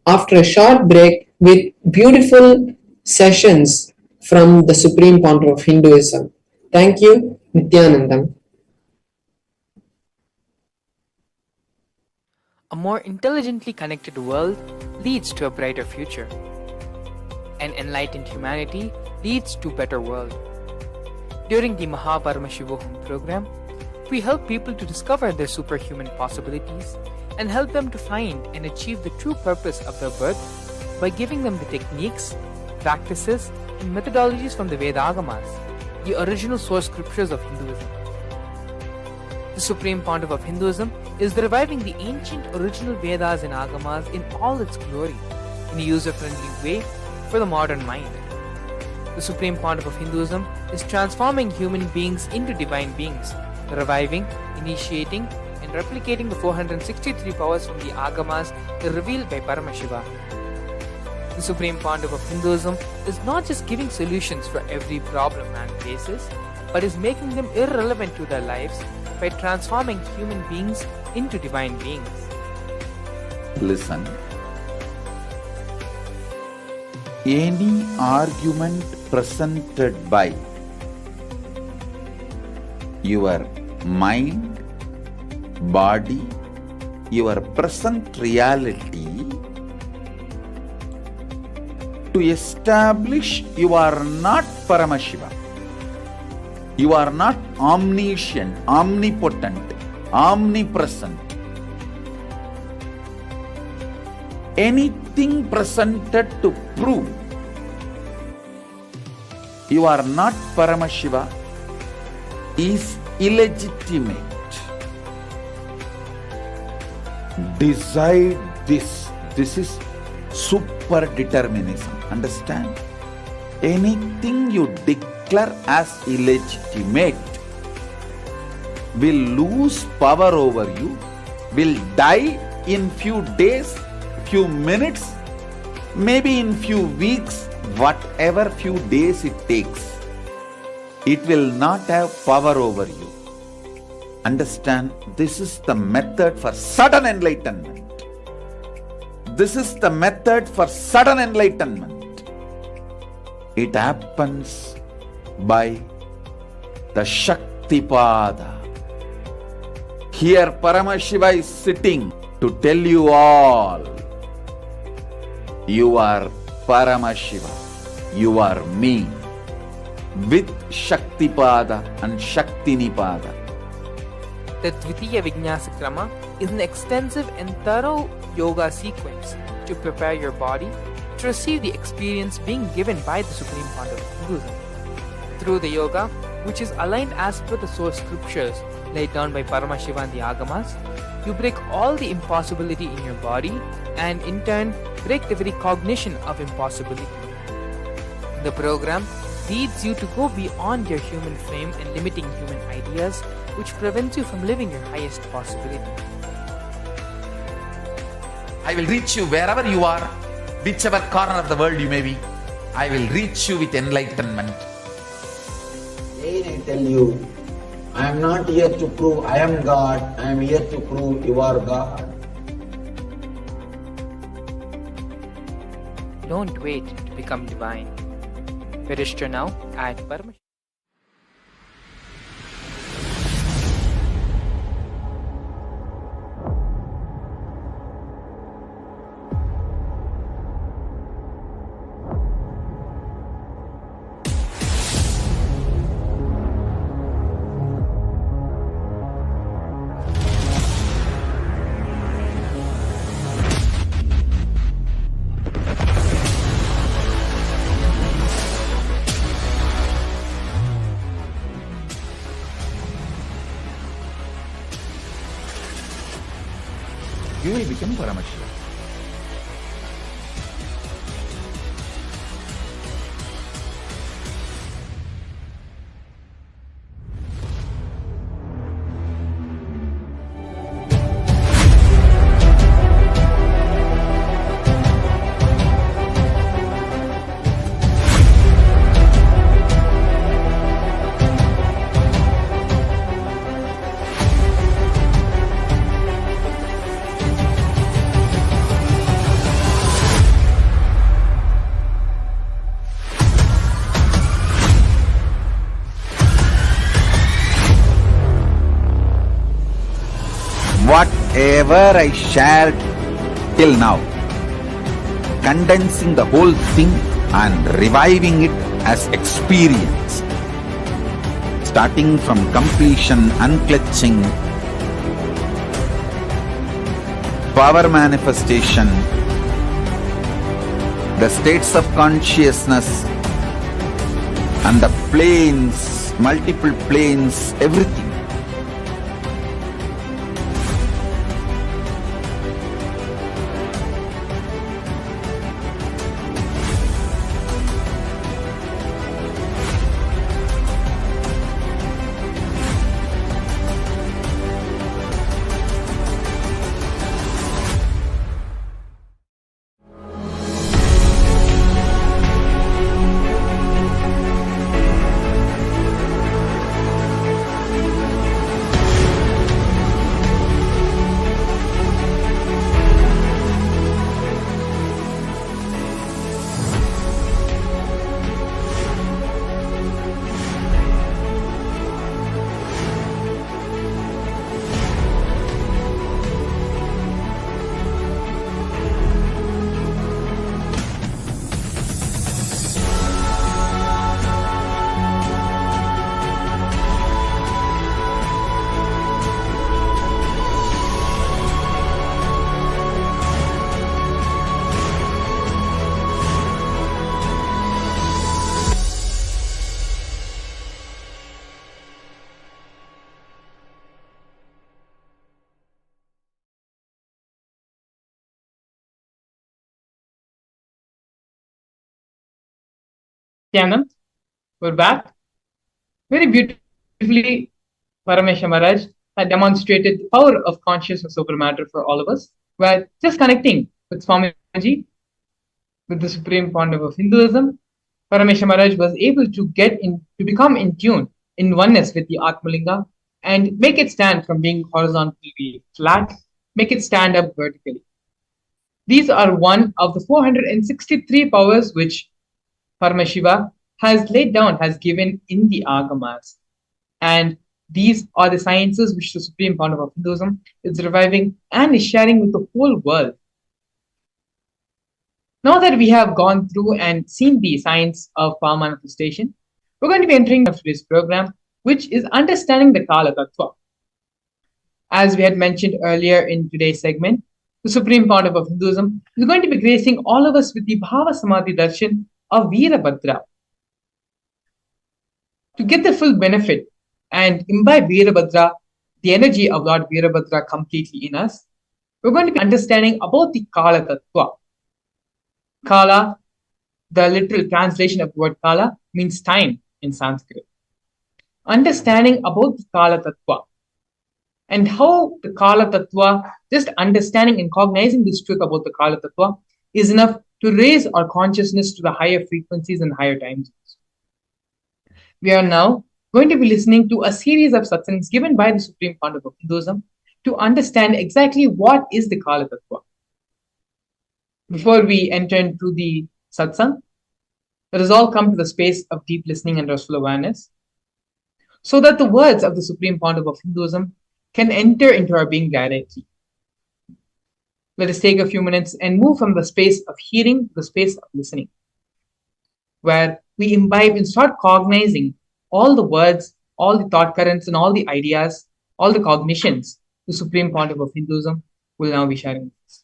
after a short break with beautiful sessions from the Supreme Pontiff of Hinduism. Thank you, Nithyanandam. A more intelligently connected world leads to a brighter future. An enlightened humanity leads to a better world. During the Paramashivam program, we help people to discover their superhuman possibilities and help them to find and achieve the true purpose of their birth by giving them the techniques, practices, and methodologies from the Vedagamas, the original source scriptures of Hinduism. The Supreme Pontiff of Hinduism is reviving the ancient original Vedas and Agamas in all its glory in a user-friendly way for the modern mind. The Supreme Pontiff of Hinduism is transforming human beings into divine beings, reviving, initiating, and replicating the 463 powers from the Agamas revealed by Paramashivam. The Supreme Pontiff of Hinduism is not just giving solutions for every problem man faces, but is making them irrelevant to their lives by transforming human beings into divine beings. Listen. Any argument presented by your mind, body, your present reality to establish you are not Paramashiva. You are not omniscient, omnipotent, omnipresent. Anything presented to prove you are not Paramashiva is illegitimate. Decide this. This is super determinism. Understand? Anything you declare as illegitimate will lose power over you, will die in few days, few minutes, maybe in few weeks, whatever few days it takes. It will not have power over you. Understand, this is the method for sudden enlightenment. This is the method for sudden enlightenment. It happens by the Shaktipada. Here Paramashiva is sitting to tell you all, you are Paramashiva, you are me, with Shaktipada and Shaktinipada. The Dvitiya Vijnasa Krama is an extensive and thorough yoga sequence to prepare your body to receive the experience being given by the Supreme Pontiff of Hinduism. Through the yoga, which is aligned as per the source scriptures laid down by Paramashiva and the Agamas, you break all the impossibility in your body and in turn break the very cognition of impossibility. The program leads you to go beyond your human frame and limiting human ideas, which prevents you from living your highest possibility. I will reach you wherever you are, whichever corner of the world you may be. I will reach you with enlightenment. Again I tell you, I am not here to prove I am God, I am here to prove you are God. Don't wait to become divine. Register now at Paramashivam. You will become Paramashiva. Whatever I shared till now, condensing the whole thing and reviving it as experience, starting from completion, unclutching, power manifestation, the states of consciousness, and the planes, multiple planes, everything. Nithyananda, we're back. Very beautifully, Paramashivam Maharaj had demonstrated the power of consciousness over matter for all of us. We're just connecting with Swamiji, with the supreme founder of Hinduism. Paramashivam Maharaj was able to to become in tune, in oneness with the Atmalinga, and make it stand from being horizontally flat, make it stand up vertically. These are one of the 463 powers which Paramashiva has laid down, has given in the Agamas. And these are the sciences which the supreme founder of Hinduism is reviving and is sharing with the whole world. Now that we have gone through and seen the science of power manifestation, we're going to be entering today's program, which is understanding the Kala Tattva. As we had mentioned earlier in today's segment, the supreme founder of Hinduism is going to be gracing all of us with the Bhava Samadhi Darshan of Virabhadra. To get the full benefit and imbibe Virabhadra, the energy of Lord Virabhadra completely in us, we're going to be understanding about the Kala Tattva. Kala, the literal translation of the word Kala, means time in Sanskrit. Understanding about the Kala Tattva and how the Kala Tattva, just understanding and cognizing this truth about the Kala Tattva is enough to raise our consciousness to the higher frequencies and higher time zones. We are now going to be listening to a series of satsangs given by the Supreme Founder of Hinduism to understand exactly what is the Kala Tattva. Before we enter into the satsang, let us all come to the space of deep listening and restful awareness so that the words of the Supreme Founder of Hinduism can enter into our being directly. Let us take a few minutes and move from the space of hearing to the space of listening, where we imbibe and start cognizing all the words, all the thought currents, and all the ideas, all the cognitions the Supreme Founder of Hinduism will now be sharing with us.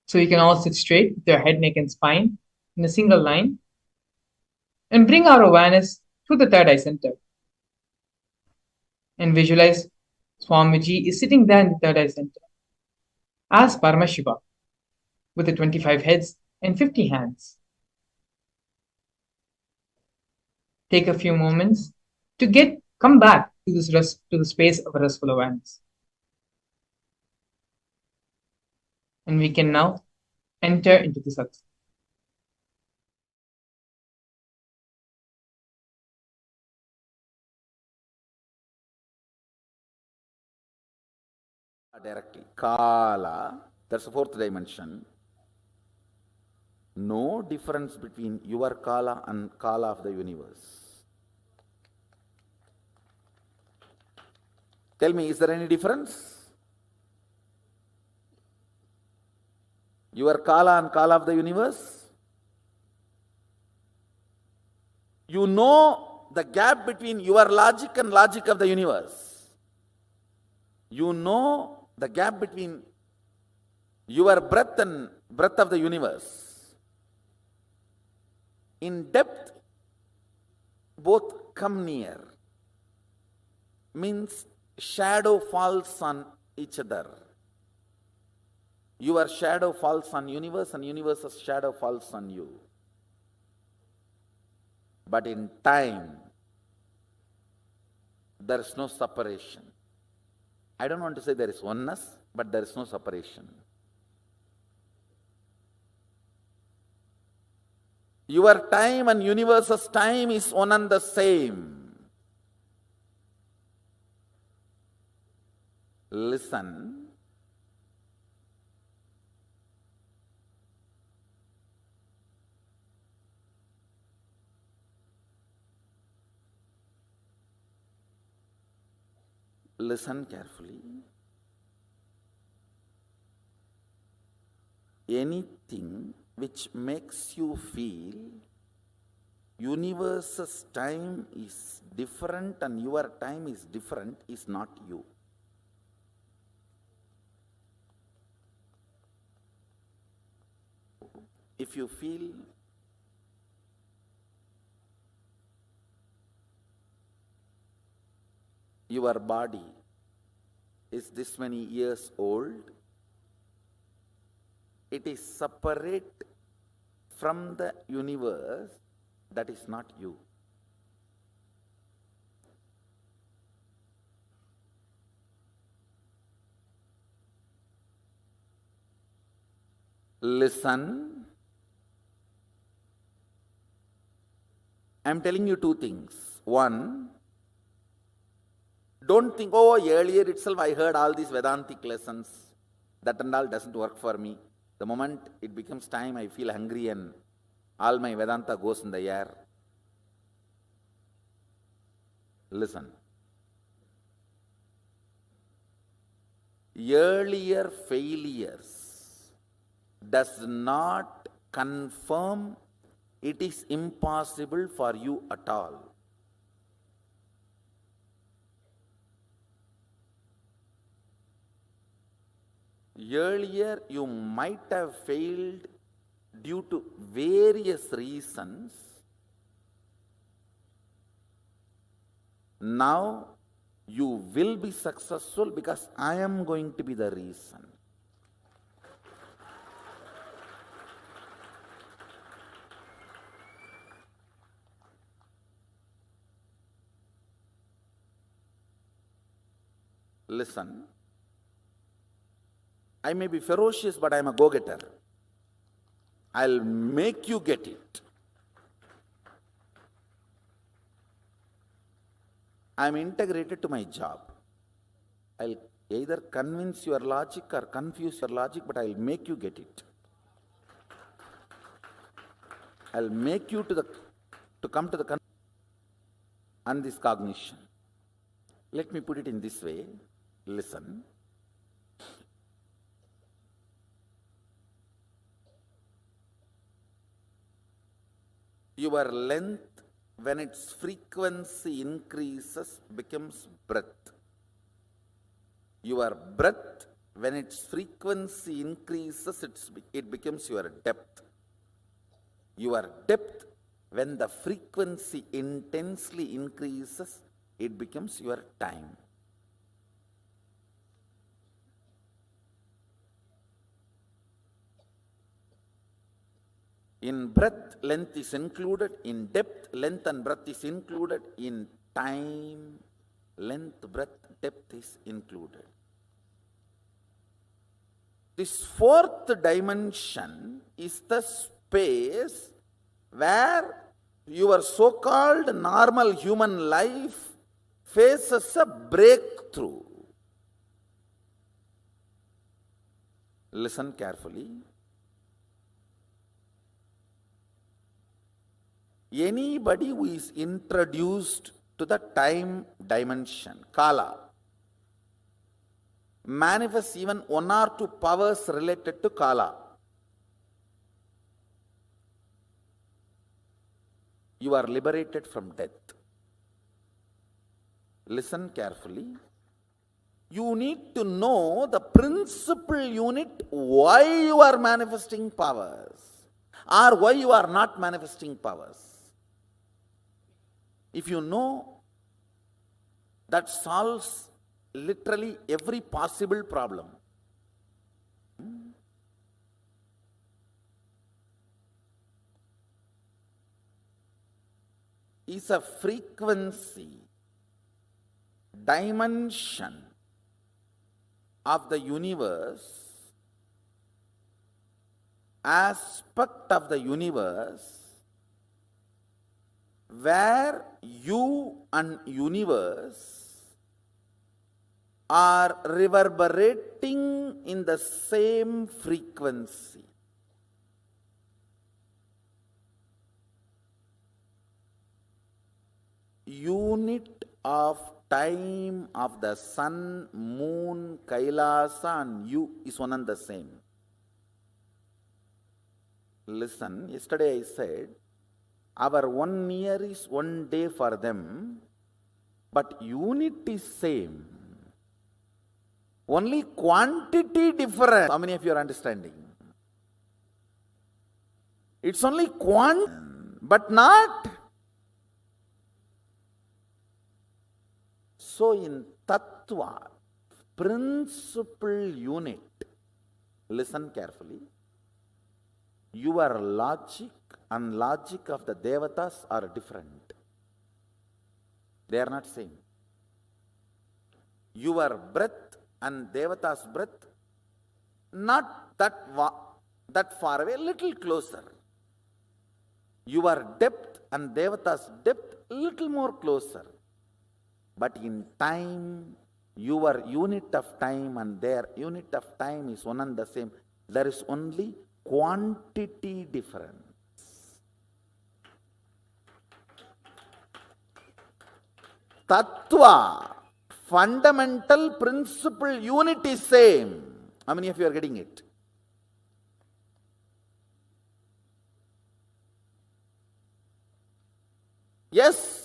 So you can all sit straight with your head, neck, and spine in a single line and bring our awareness to the third eye center. And visualize Swamiji is sitting there in the third eye center as Paramashiva with the 25 heads and 50 hands. Take a few moments to come back to the space of restful awareness. And we can now enter into the satsang. Directly. Kala, that's the fourth dimension. No difference between your Kala and Kala of the universe. Tell me, is there any difference? Your Kala and Kala of the universe? You know the gap between your logic and logic of the universe. You know the gap between your breath and breath of the universe. In depth, both come near. Means shadow falls on each other. Your shadow falls on universe and universe's shadow falls on you. But in time, there is no separation. I don't want to say there is oneness, but there is no separation. Your time and universe's time is one and the same. Listen. Listen carefully. Anything which makes you feel universe's time is different and your time is different is not you. If you feel your body is this many years old, it is separate from the universe, that is not you. Listen. I am telling you two things. One, don't think, oh, earlier itself I heard all these Vedantic lessons. That and all doesn't work for me. The moment it becomes time, I feel hungry and all my Vedanta goes in the air. Listen. Earlier failures does not confirm it is impossible for you at all. Earlier you might have failed due to various reasons. Now you will be successful because I am going to be the reason. Listen, I may be ferocious, but I am a go-getter. I'll make you get it. I am integrated to my job. I'll either convince your logic or confuse your logic, but I'll make you get it. I'll make you to come to the and this cognition. Let me put it in this way. Listen. Your length, when its frequency increases, becomes breadth. Your breadth, when its frequency increases, it becomes your depth. Your depth, when the frequency intensely increases, it becomes your time. In breadth, length is included. In depth, length and breadth is included. In time, length, breadth, depth is included. This fourth dimension is the space where your so-called normal human life faces a breakthrough. Listen carefully. Anybody who is introduced to the time dimension, Kala, manifests even one or two powers related to Kala. You are liberated from death. Listen carefully. You need to know the principal unit why you are manifesting powers or why you are not manifesting powers. If you know, that solves literally every possible problem. Is a frequency, dimension of the universe, aspect of the universe, where you and universe are reverberating in the same frequency. Unit of time of the sun, moon, Kailasa and you is one and the same. Listen, yesterday I said, our 1 year is 1 day for them, but unit is same. Only quantity different. How many of you are understanding? It's only but not. So in Tattva, principal unit, listen carefully, your logic and logic of the Devatas are different. They are not same. Your breath and Devata's breath, not that far away, little closer. Your depth and Devata's depth, little more closer. But in time, your unit of time and their unit of time is one and the same. There is only quantity difference. Tattva, fundamental principle unit is same. How many of you are getting it? Yes.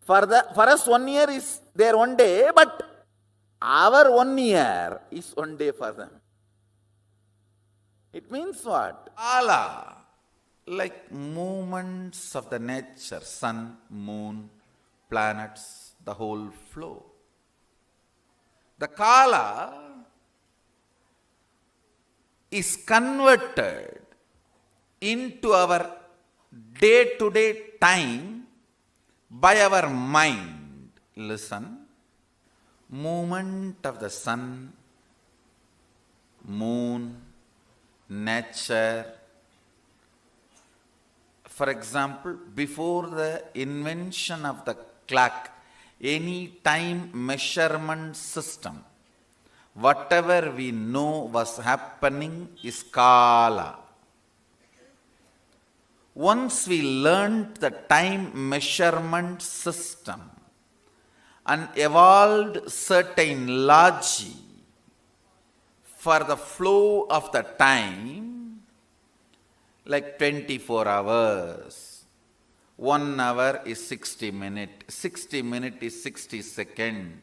For us 1 year is their 1 day, but our 1 year is 1 day for them. It means what? Kala, like movements of the nature, sun, moon, planets, the whole flow. The Kala is converted into our day-to-day time by our mind. Listen, movement of the sun, moon, nature. For example, before the invention of the clock, any time measurement system, whatever we know was happening is Kala. Once we learned the time measurement system and evolved certain logic for the flow of the time, like 24 hours, 1 hour is 60 minutes, 60 minutes is 60 seconds.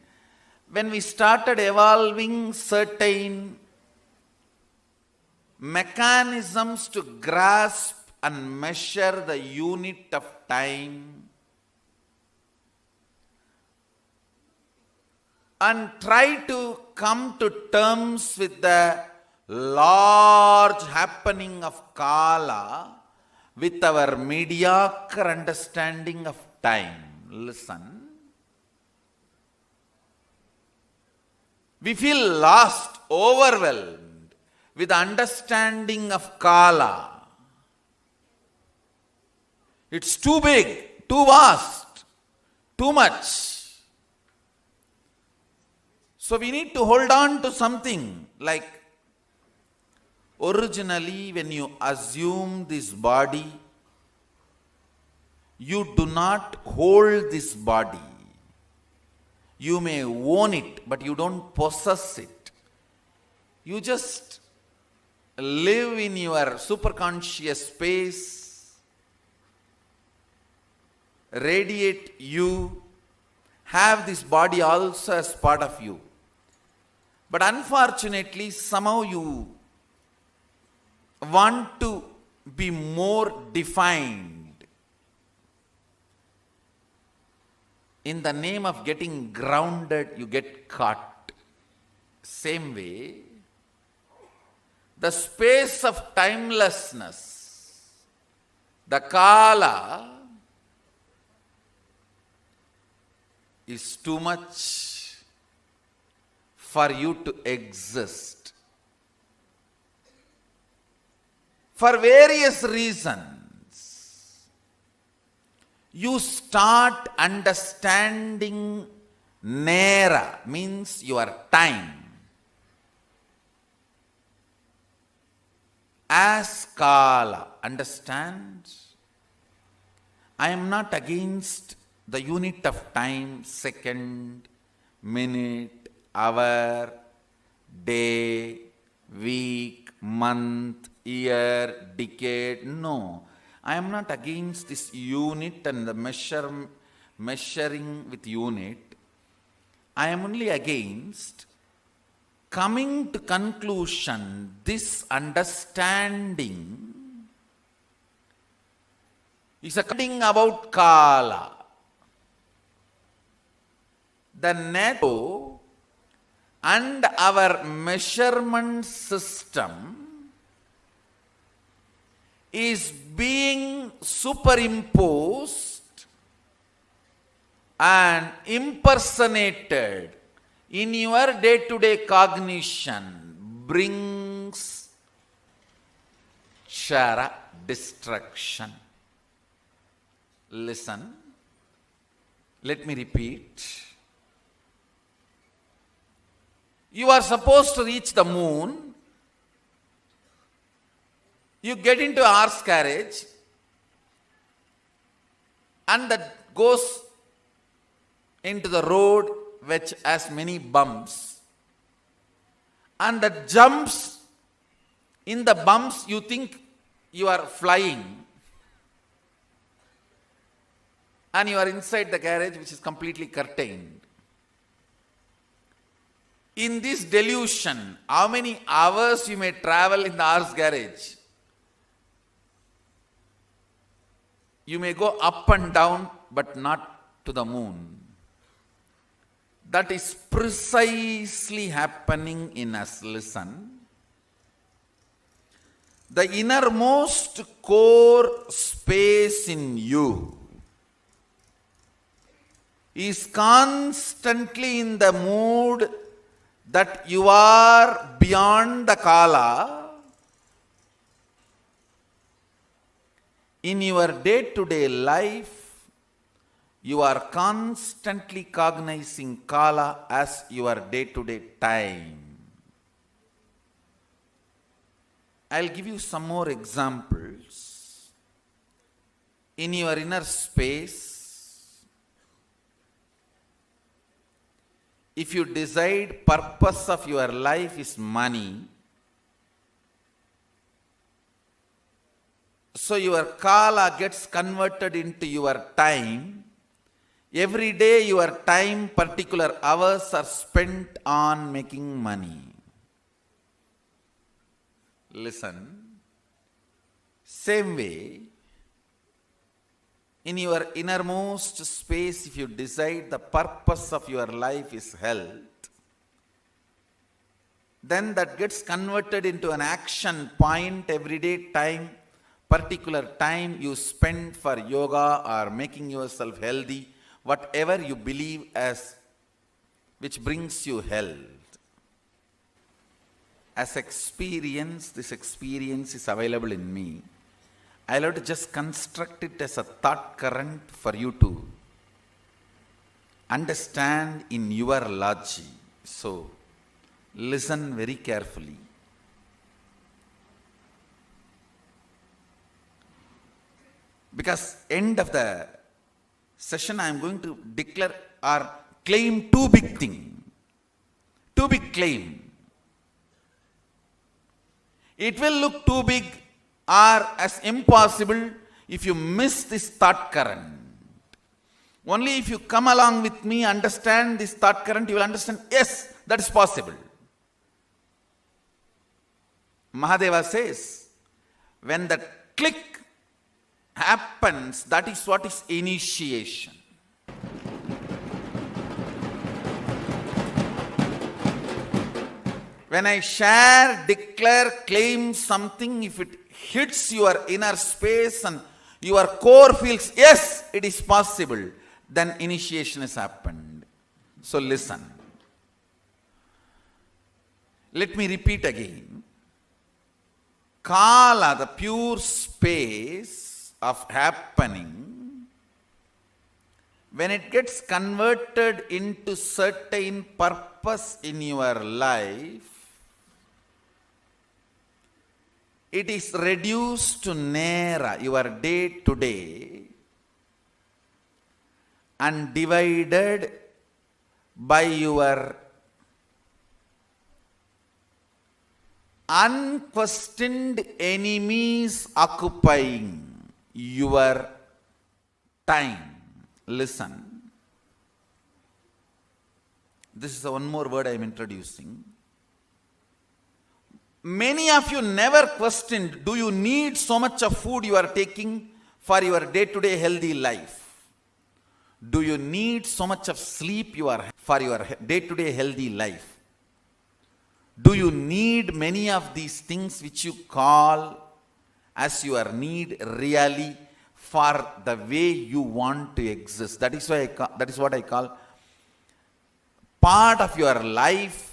When we started evolving certain mechanisms to grasp and measure the unit of time and try to come to terms with the large happening of Kala with our mediocre understanding of time. Listen. We feel lost, overwhelmed with the understanding of Kala. It's too big, too vast, too much. So we need to hold on to something like originally when you assume this body, you do not hold this body. You may own it, but you don't possess it. You just live in your superconscious space, radiate you, have this body also as part of you. But unfortunately, somehow you want to be more defined. In the name of getting grounded, you get caught. Same way, the space of timelessness, the Kala, is too much for you to exist. For various reasons, you start understanding Nera, means your time, as Kala. Understand? I am not against the unit of time, second, minute, hour, day, week, month, year, decade. No, I am not against this unit and the measuring with unit. I am only against coming to conclusion, this understanding is a thing about Kala. The NATO and our measurement system is being superimposed and impersonated in your day-to-day cognition, brings Shara destruction. Listen, let me repeat. You are supposed to reach the moon. You get into a horse carriage and that goes into the road which has many bumps, and that jumps in the bumps. You think you are flying and you are inside the carriage which is completely curtained. In this delusion, how many hours you may travel in the horse carriage? You may go up and down, but not to the moon. That is precisely happening in us. Listen. The innermost core space in you is constantly in the mood that you are beyond the Kala. In your day-to-day life, you are constantly cognizing Kala as your day-to-day time. I'll give you some more examples. In your inner space, if you decide purpose of your life is money, so your Kala gets converted into your time. Every day your time, particular hours are spent on making money. Listen. Same way, in your innermost space, if you decide the purpose of your life is health, then that gets converted into an action point. Everyday time, particular time you spend for yoga or making yourself healthy, whatever you believe as which brings you health. As experience, this experience is available in me. I'll have to just construct it as a thought current for you to understand in your logic. So, listen very carefully. Because end of the session I am going to declare or claim two big things. Two big claim. It will look too big or as impossible if you miss this thought current. Only if you come along with me, understand this thought current, you will understand, yes, that is possible. Mahadeva says, when the click happens, that is what is initiation. When I share, declare, claim something, if it hits your inner space and your core feels, yes, it is possible, then initiation has happened. So listen. Let me repeat again. Kala, the pure space of happening, when it gets converted into certain purpose in your life, it is reduced to Nera, your day to day, and divided by your unquestioned enemies occupying your time. Listen. This is one more word I am introducing. Many of you never questioned, do you need so much of food you are taking for your day-to-day healthy life? Do you need so much of sleep for your day-to-day healthy life? Do you need many of these things which you call as your need really for the way you want to exist? That is what I call part of your life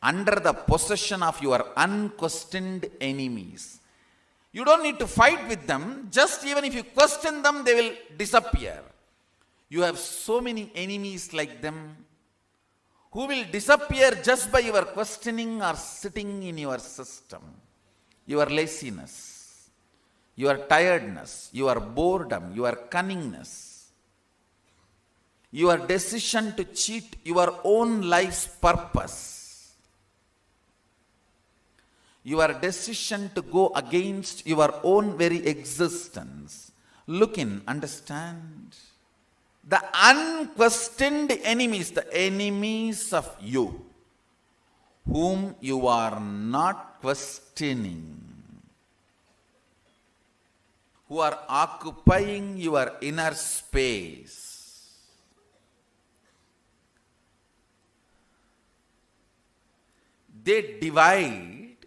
under the possession of your unquestioned enemies. You don't need to fight with them. Just even if you question them, they will disappear. You have so many enemies like them who will disappear just by your questioning or sitting in your system. Your laziness, your tiredness, your boredom, your cunningness, your decision to cheat your own life's purpose, your decision to go against your own very existence. Look in, understand. The unquestioned enemies, the enemies of you, whom you are not questioning, who are occupying your inner space, they divide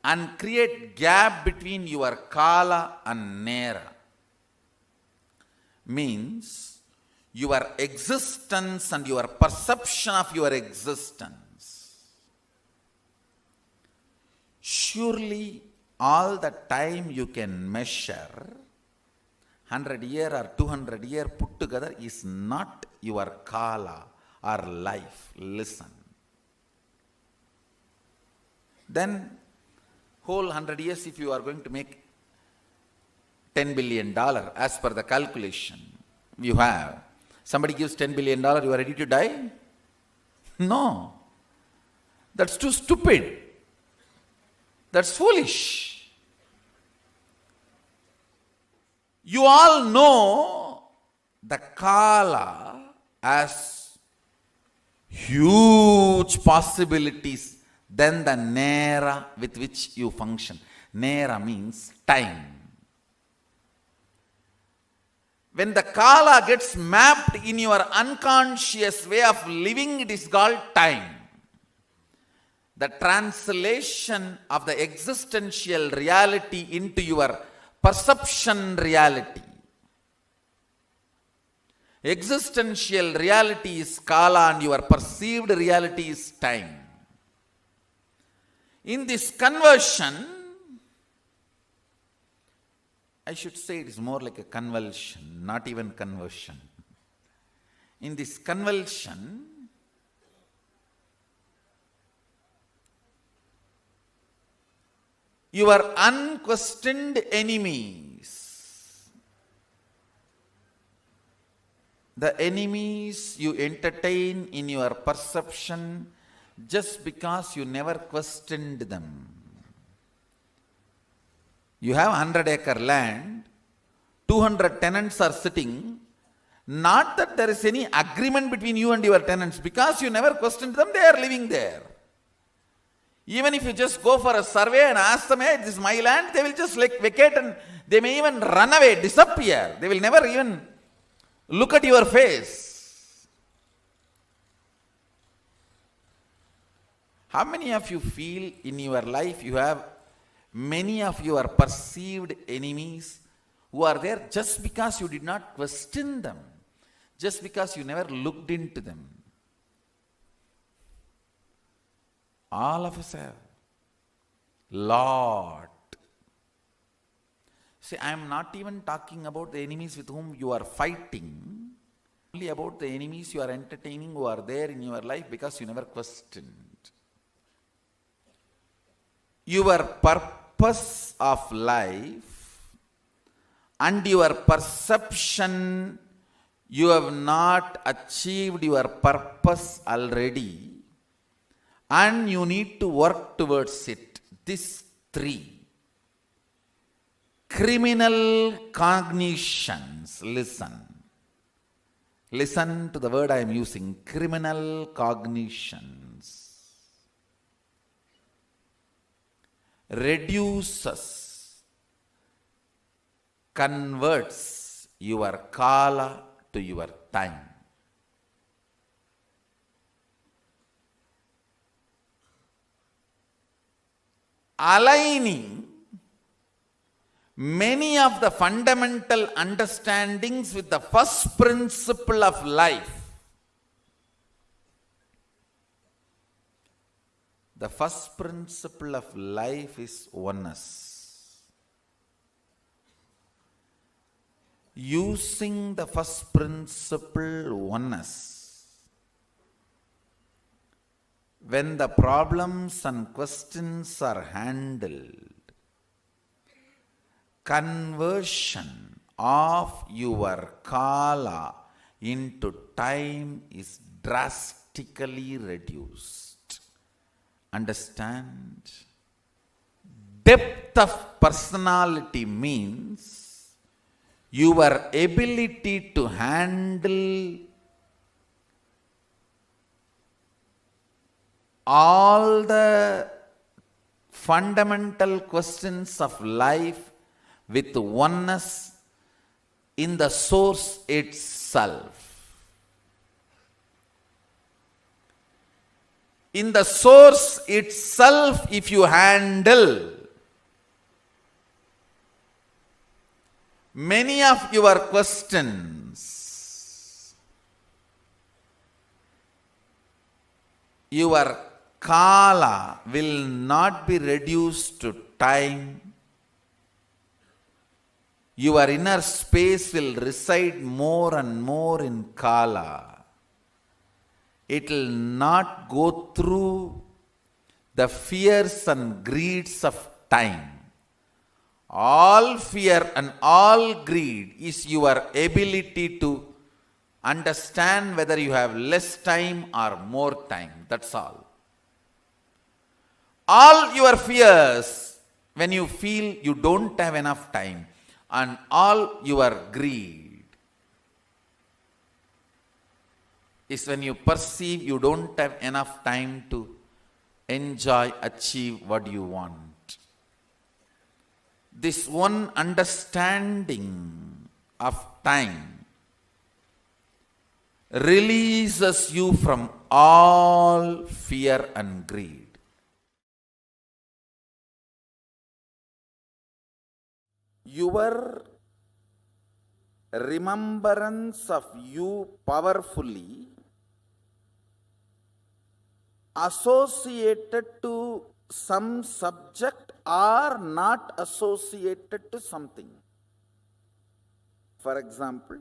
and create gap between your Kala and Nera. Means your existence and your perception of your existence. Surely all the time you can measure, 100 year or 200 year put together is not your Kala or life. Listen. Then whole 100 years, if you are going to make $10 billion as per the calculation you have, somebody gives $10 billion, you are ready to die? No. That's too stupid. That's foolish. You all know the Kala as huge possibilities than the Nera with which you function. Nera means time. When the Kala gets mapped in your unconscious way of living, it is called time. The translation of the existential reality into your perception reality. Existential reality is Kala and your perceived reality is time. In this conversion, I should say it is more like a convulsion, not even conversion. In this convulsion, your unquestioned enemies, the enemies you entertain in your perception just because you never questioned them. You have 100-acre land, 200 tenants are sitting, Not that there is any agreement between you and your tenants. Because you never questioned them, they are living there. Even if you just go for a survey and ask them, hey, this is my land, they will just vacate and they may even run away, disappear. They will never even look at your face. How many of you feel in your life you have many of your perceived enemies who are there just because you did not question them, just because you never looked into them? All of us have. Lot. See, I am not even talking about the enemies with whom you are fighting, only about the enemies you are entertaining who are there in your life because you never questioned. Your purpose of life and your perception, you have not achieved your purpose already, and you need to work towards it. These three. Criminal cognitions. Listen. Listen to the word I am using. Criminal cognitions. Reduces, converts your kala to your time. Aligning many of the fundamental understandings with the first principle of life. The first principle of life is oneness. Using the first principle, oneness, when the problems and questions are handled, conversion of your kala into time is drastically reduced. Understand? Depth of personality means your ability to handle all the fundamental questions of life with oneness in the source itself. In the source itself, if you handle many of your questions, your kala will not be reduced to time. Your inner space will reside more and more in kala. It will not go through the fears and greeds of time. All fear and all greed is your ability to understand whether you have less time or more time. That's all. All your fears, when you feel you don't have enough time, and all your greed is when you perceive you don't have enough time to enjoy, achieve what you want. This one understanding of time releases you from all fear and greed. Your remembrance of you powerfully associated to some subject or not associated to something. For example,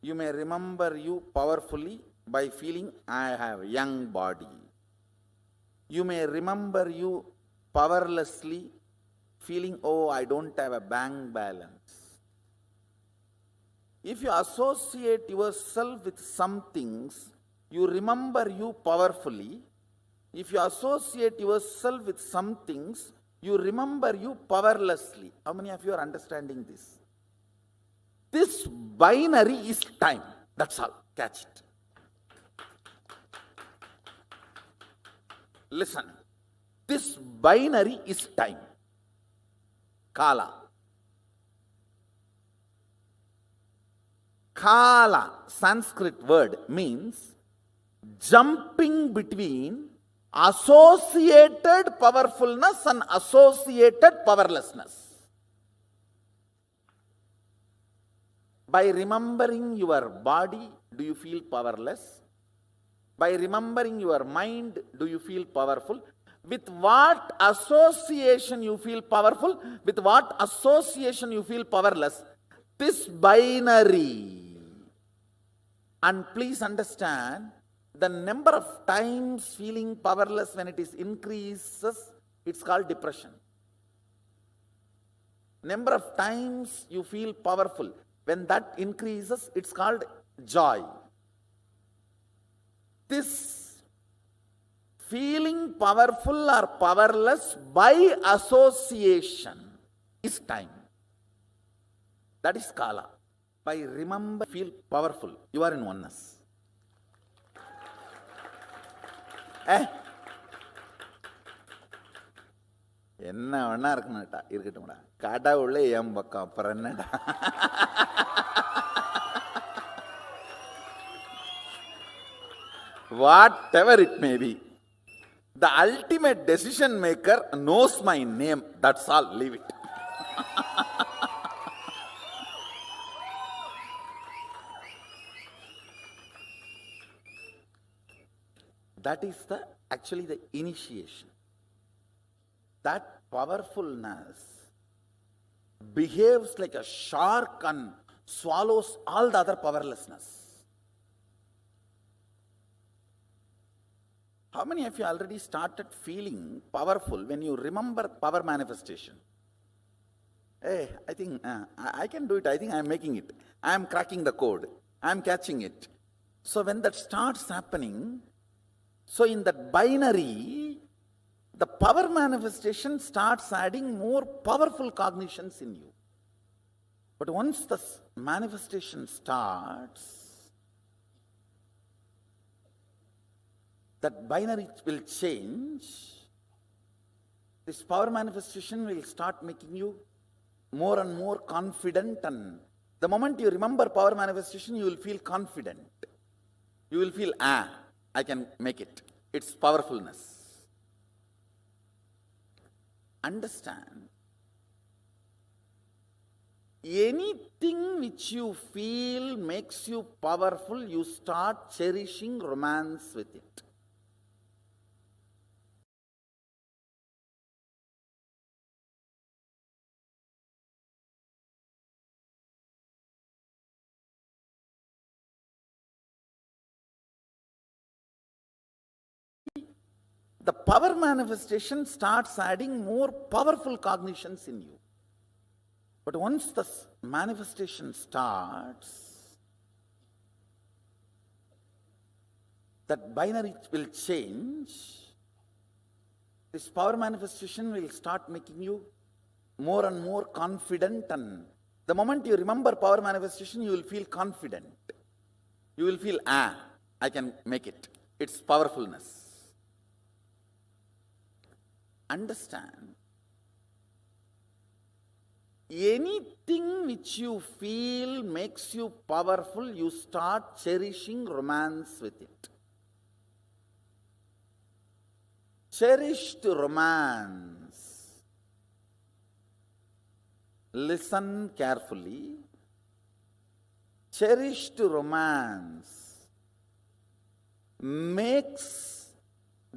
you may remember you powerfully by feeling I have a young body. You may remember you powerlessly feeling, oh, I don't have a bank balance. If you associate yourself with some things, you remember you powerfully. If you associate yourself with some things, you remember you powerlessly. How many of you are understanding this? This binary is time. That's all. Catch it. Listen. This binary is time. Kala. Kala, Sanskrit word, means jumping between associated powerfulness and associated powerlessness. By remembering your body, do you feel powerless? By remembering your mind, do you feel powerful? With what association you feel powerful? With what association you feel powerless? This binary. And please understand, the number of times feeling powerless when it is increases, it's called depression. Number of times you feel powerful, when that increases, it's called joy. This feeling powerful or powerless by association is time. That is kala. By remember, feel powerful. You are in oneness. என்ன வேணா இருக்கணும்டா, இருக்கட்டும்டா. கடவுளே என் பக்கம், அப்புறம் என்னடா? Whatever it may be, the ultimate decision maker knows my name. That's all. Leave it. That is actually the initiation. That powerfulness behaves like a shark and swallows all the other powerlessness. How many of you already started feeling powerful when you remember power manifestation? Hey, I think I can do it. I think I am making it. I am cracking the code. I am catching it. So when that starts happening, so in that binary, the power manifestation starts adding more powerful cognitions in you. But once the manifestation starts, that binary will change. This power manifestation will start making you more and more confident, and the moment you remember power manifestation, you will feel confident. You will feel, I can make it. It's powerfulness. Understand, anything which you feel makes you powerful, you start cherishing romance with it. The power manifestation starts adding more powerful cognitions in you. But once the manifestation starts, that binary will change. This power manifestation will start making you more and more confident, and the moment you remember power manifestation, you will feel confident. You will feel, I can make it. It's powerfulness. Understand, anything which you feel makes you powerful, you start cherishing romance with it. Cherished romance. Listen carefully. Cherished romance makes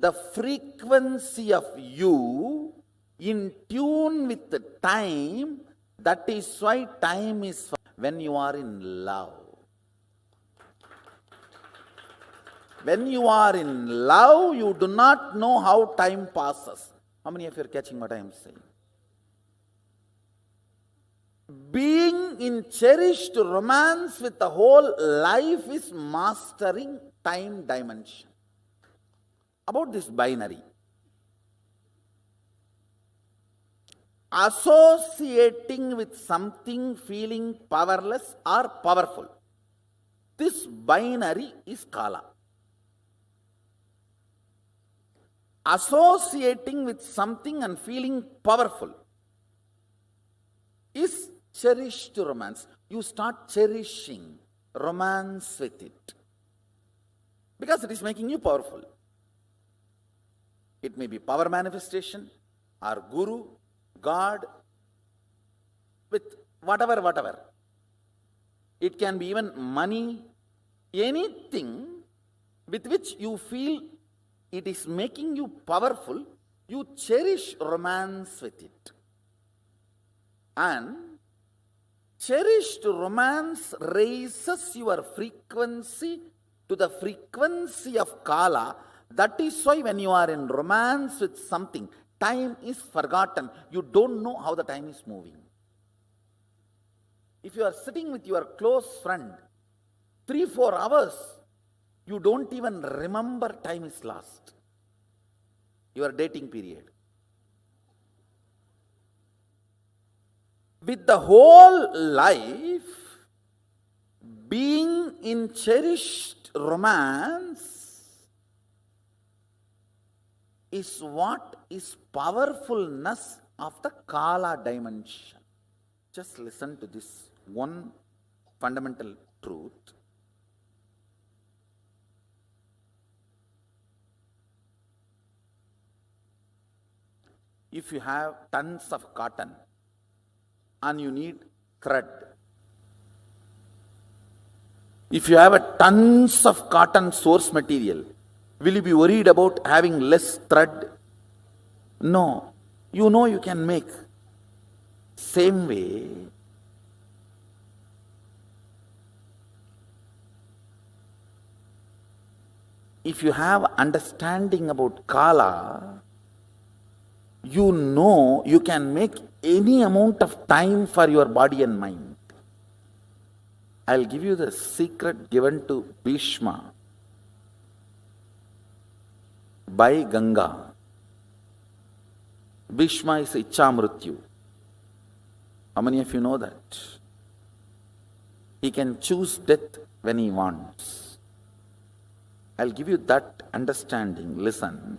the frequency of you in tune with the time. That is why time is when you are in love. When you are in love, you do not know how time passes. How many of you are catching what I am saying? Being in cherished romance with the whole life is mastering time dimension. About this binary, associating with something feeling powerless or powerful. This binary is Kala. Associating with something and feeling powerful is cherished romance. You start cherishing romance with it because it is making you powerful. It may be power manifestation or guru, God, with whatever. It can be even money, anything with which you feel it is making you powerful, you cherish romance with it. And cherished romance raises your frequency to the frequency of Kala. That is why when you are in romance with something, time is forgotten. You don't know how the time is moving. If you are sitting with your close friend 3-4 hours, you don't even remember time is lost. Your dating period. With the whole life being in cherished romance is what is powerfulness of the Kala dimension. Just listen to this one fundamental truth. If you have tons of cotton and you need thread, if you have a tons of cotton source material, will you be worried about having less thread? No. You know you can make. Same way, if you have understanding about Kala, you know you can make any amount of time for your body and mind. I'll give you the secret given to Bhishma by Ganga. Bhishma is Ichcha Mrityu. How many of you know that? He can choose death when he wants. I'll give you that understanding. Listen.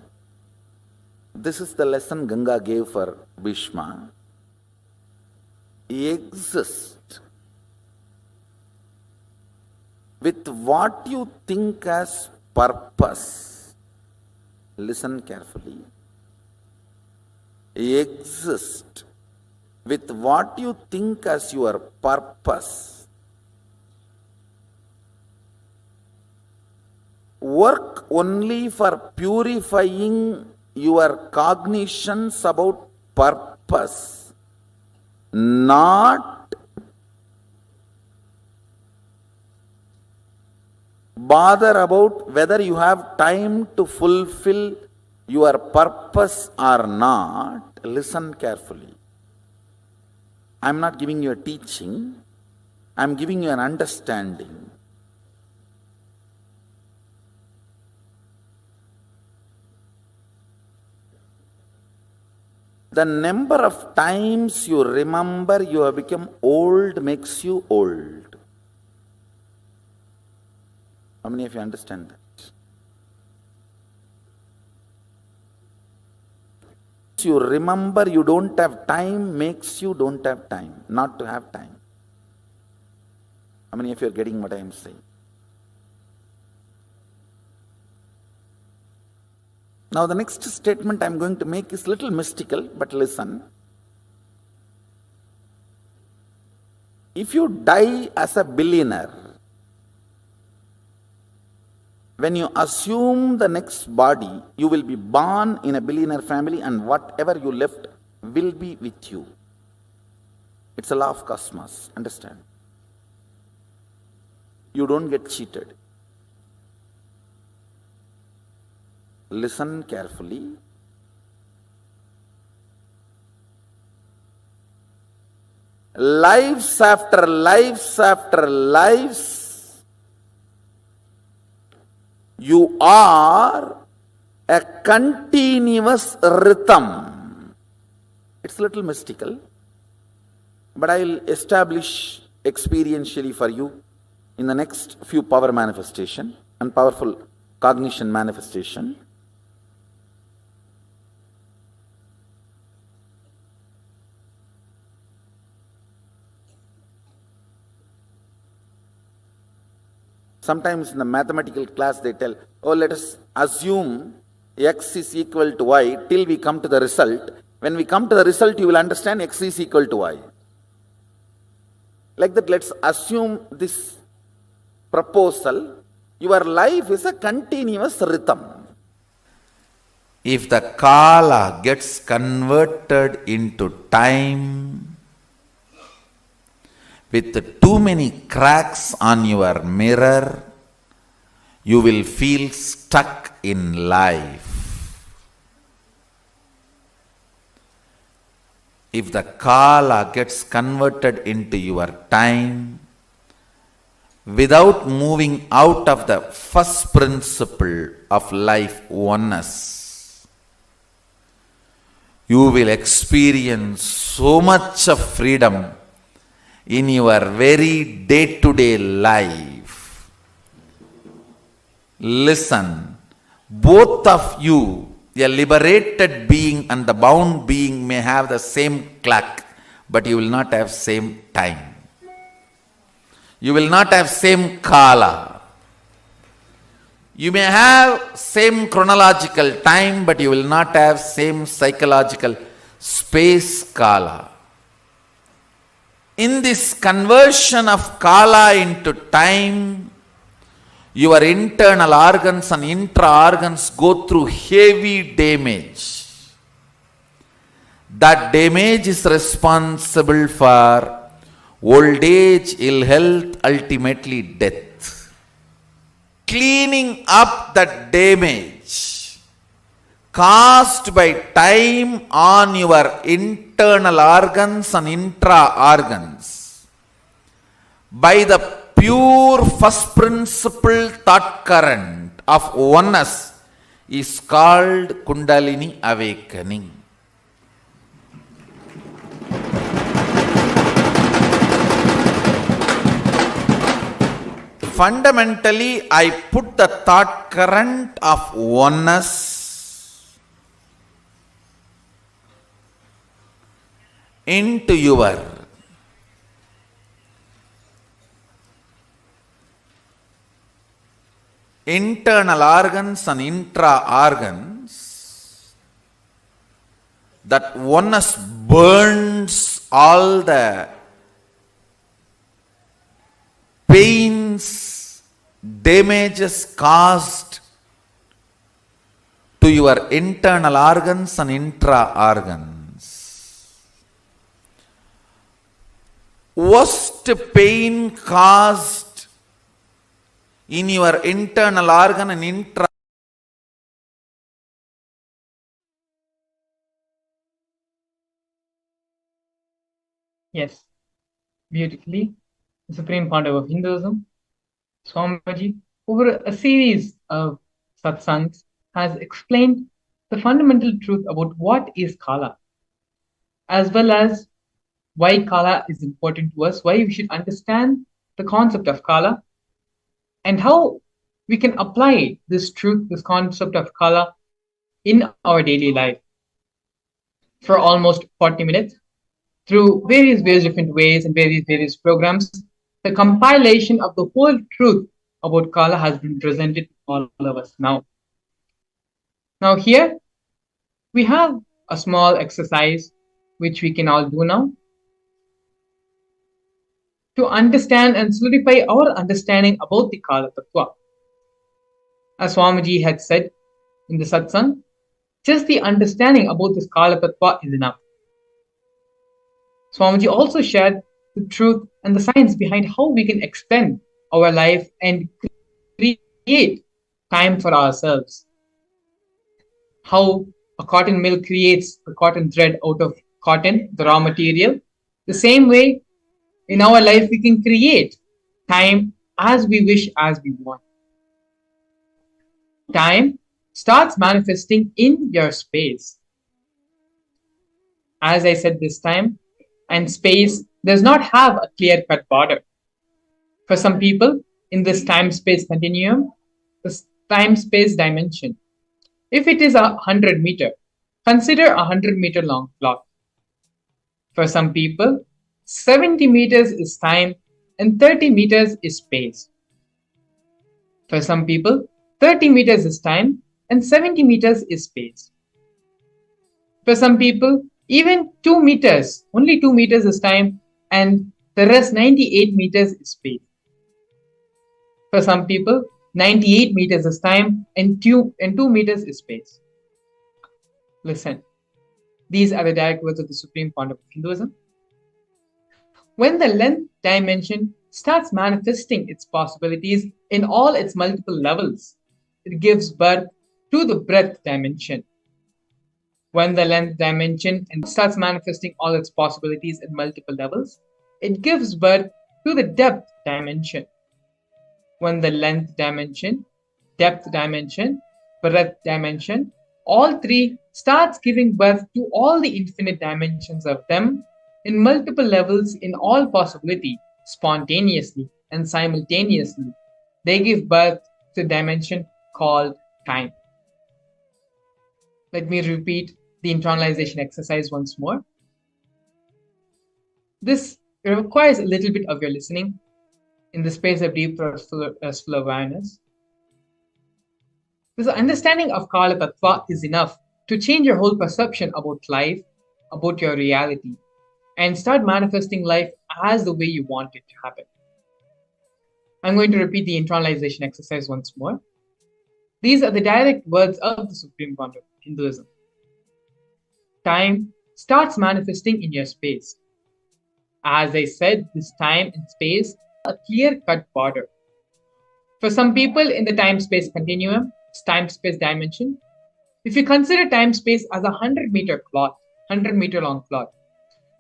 This is the lesson Ganga gave for Bhishma. Exist with what you think as purpose. Listen carefully. Exist with what you think as your purpose. Work only for purifying your cognitions about purpose, not bother about whether you have time to fulfill your purpose or not. Listen carefully. I am not giving you a teaching, I am giving you an understanding. The number of times you remember you have become old makes you old. How many of you understand that? You remember you don't have time makes you don't have time, not to have time. How many of you are getting what I am saying? Now the next statement I am going to make is little mystical, but listen. If you die as a billionaire, when you assume the next body, you will be born in a billionaire family and whatever you left will be with you. It's a law of cosmos, understand? You don't get cheated. Listen carefully. Lives after lives after lives, you are a continuous rhythm. It's a little mystical, but I will establish experientially for you in the next few power manifestation and powerful cognition manifestation. Sometimes in the mathematical class they tell, oh, let us assume x is equal to y till we come to the result. When we come to the result, you will understand x is equal to y. Like that, let's assume this proposal. Your life is a continuous rhythm. If the kala gets converted into time with too many cracks on your mirror, you will feel stuck in life. If the kala gets converted into your time, without moving out of the first principle of life, oneness, you will experience so much of freedom in your very day-to-day life. Listen, both of you, a liberated being and the bound being, may have the same clock, but you will not have same time. You will not have same kala. You may have same chronological time, but you will not have same psychological space kala. In this conversion of kala into time, your internal organs and intra-organs go through heavy damage. That damage is responsible for old age, ill health, ultimately death. Cleaning up that damage caused by time on your internal organs and intra-organs by the pure first principle thought current of oneness is called Kundalini awakening. Fundamentally, I put the thought current of oneness into your internal organs and intra-organs. That oneness burns all the pains, damages caused to your internal organs and intra-organs. Worst pain caused in your internal organ and intra. Yes, beautifully. The Supreme Founder of Hinduism, Swamiji, over a series of satsangs, has explained the fundamental truth about what is Kala, as well as why Kala is important to us, why we should understand the concept of Kala, and how we can apply this truth, this concept of Kala, in our daily life. For almost 40 minutes, through various different ways and various programs, the compilation of the whole truth about Kala has been presented to all of us now. Now here, we have a small exercise which we can all do now to understand and solidify our understanding about the Kala Tattva. As Swamiji had said in the satsang, just the understanding about this Kala Tattva is enough. Swamiji also shared the truth and the science behind how we can extend our life and create time for ourselves. How a cotton mill creates the cotton thread out of cotton, the raw material. The same way, in our life, we can create time as we wish, as we want. Time starts manifesting in your space. As I said, this time and space does not have a clear-cut border. For some people, in this time-space continuum, this time-space dimension, if it is 100 meter, consider a 100-meter long clock. For some people, 70 meters is time and 30 meters is space. For some people, 30 meters is time and 70 meters is space. For some people, even 2 meters, only 2 meters is time and the rest 98 meters is space. For some people, 98 meters is time and 2 meters is space. Listen, these are the direct words of the Supreme Founder of Hinduism. When the length dimension starts manifesting its possibilities in all its multiple levels, it gives birth to the breadth dimension. When the length dimension starts manifesting all its possibilities in multiple levels, it gives birth to the depth dimension. When the length dimension, depth dimension, breadth dimension, all three starts giving birth to all the infinite dimensions of them in multiple levels in all possibility, spontaneously and simultaneously, they give birth to a dimension called time. Let me repeat the internalization exercise once more. This requires a little bit of your listening in the space of deep restful awareness. This understanding of Kala Tattva is enough to change your whole perception about life, about your reality, and start manifesting life as the way you want it to happen. I'm going to repeat the internalization exercise once more. These are the direct words of the Supreme Founder of Hinduism. Time starts manifesting in your space. As I said, this time and space are a clear-cut border. For some people in the time-space continuum, time-space dimension, if you consider time-space as a 100-meter cloth, 100-meter long cloth,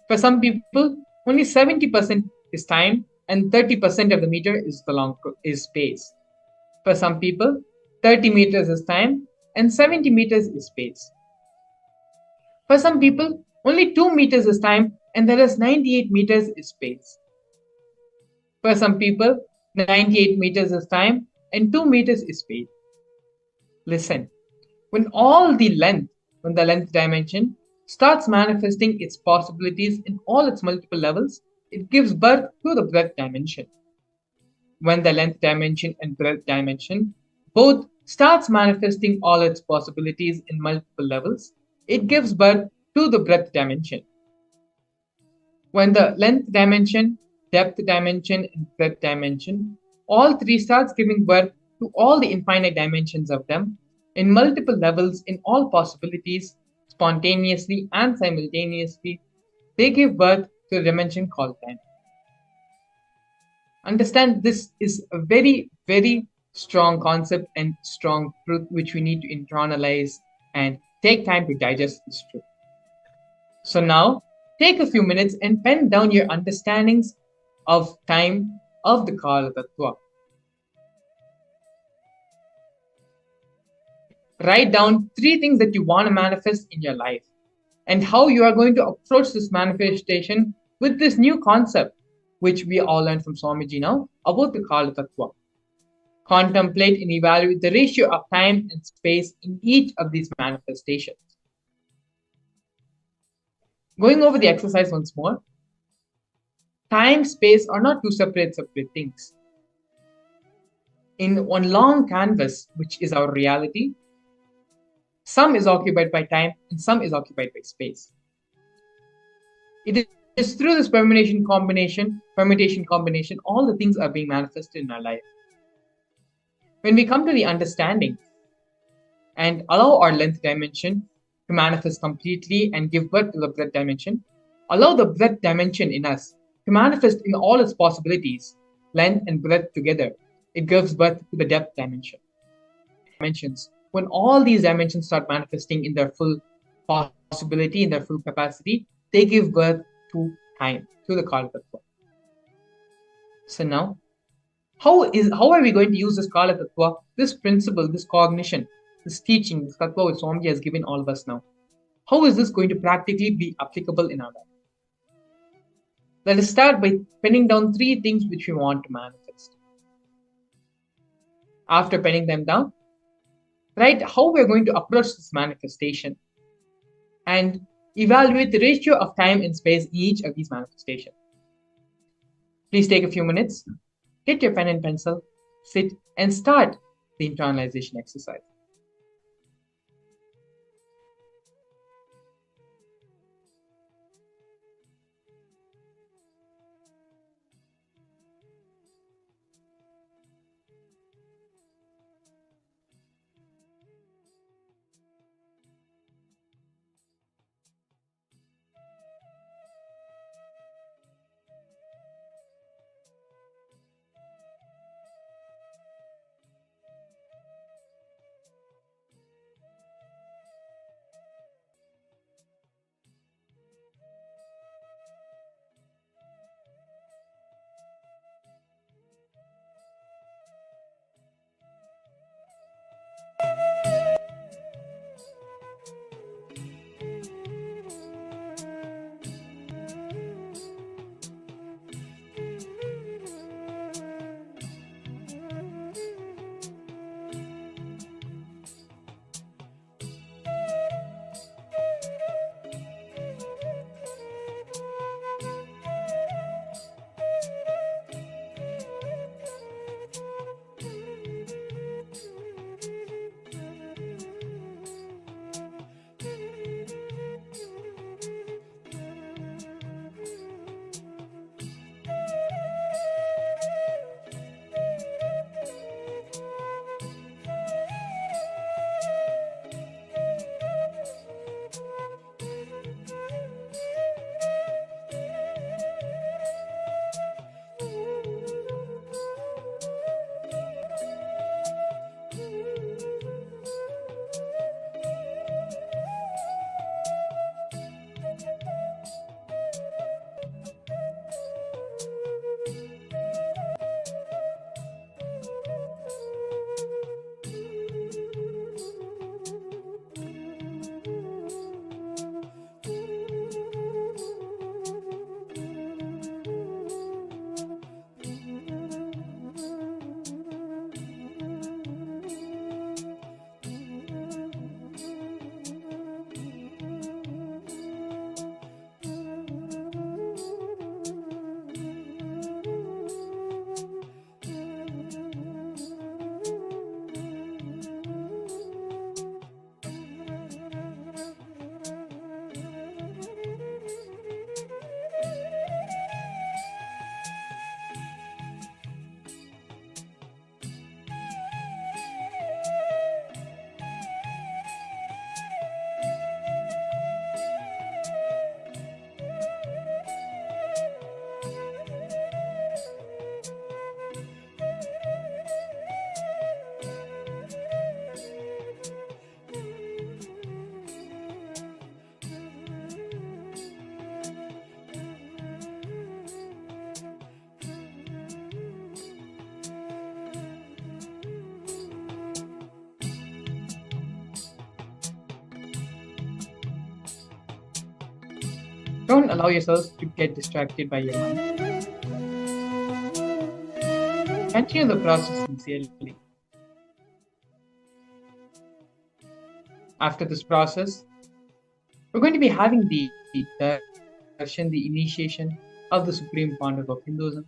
for some people, only 70% is time and 30% of the meter is space. For some people, 30 meters is time and 70 meters is space. For some people, only 2 meters is time and the rest 98 meters is space. For some people, 98 meters is time and 2 meters is space. Listen, when the length dimension starts manifesting its possibilities in all its multiple levels, it gives birth to the breadth dimension. When the length dimension and breadth dimension both starts manifesting all its possibilities in multiple levels, it gives birth to the breadth dimension. When the length dimension, depth dimension, and breadth dimension, all three starts giving birth to all the infinite dimensions of them in multiple levels in all possibilities, spontaneously and simultaneously, they give birth to a dimension called time. Understand, this is a very, very strong concept and strong truth which we need to internalize and take time to digest this truth. So now, take a few minutes and pen down your understandings of time of the Kala Tattva. Write down 3 things that you want to manifest in your life and how you are going to approach this manifestation with this new concept, which we all learned from Swamiji now, about the Kala Tattva. Contemplate and evaluate the ratio of time and space in each of these manifestations. Going over the exercise once more, time, space are not two separate things. In one long canvas, which is our reality, some is occupied by time and some is occupied by space. It is through this permutation combination, all the things are being manifested in our life. When we come to the understanding and allow our length dimension to manifest completely and give birth to the breadth dimension, allow the breadth dimension in us to manifest in all its possibilities, length and breadth together, it gives birth to the depth dimension. When all these dimensions start manifesting in their full possibility, in their full capacity, they give birth to time, to the Kala Tattva. So now, how are we going to use this Kala Tattva, this principle, this cognition, this teaching, this Tattva which Swamiji has given all of us now? how is this going to practically be applicable in our life? Let us start by penning down 3 things which we want to manifest. After penning them down, write how we are going to approach this manifestation and evaluate the ratio of time and space in each of these manifestations. Please take a few minutes, get your pen and pencil, sit and start the internalization exercise. Don't allow yourself to get distracted by your mind. Continue the process sincerely. After this process, we're going to be having the Darshan, the initiation of the Supreme Founder of Hinduism,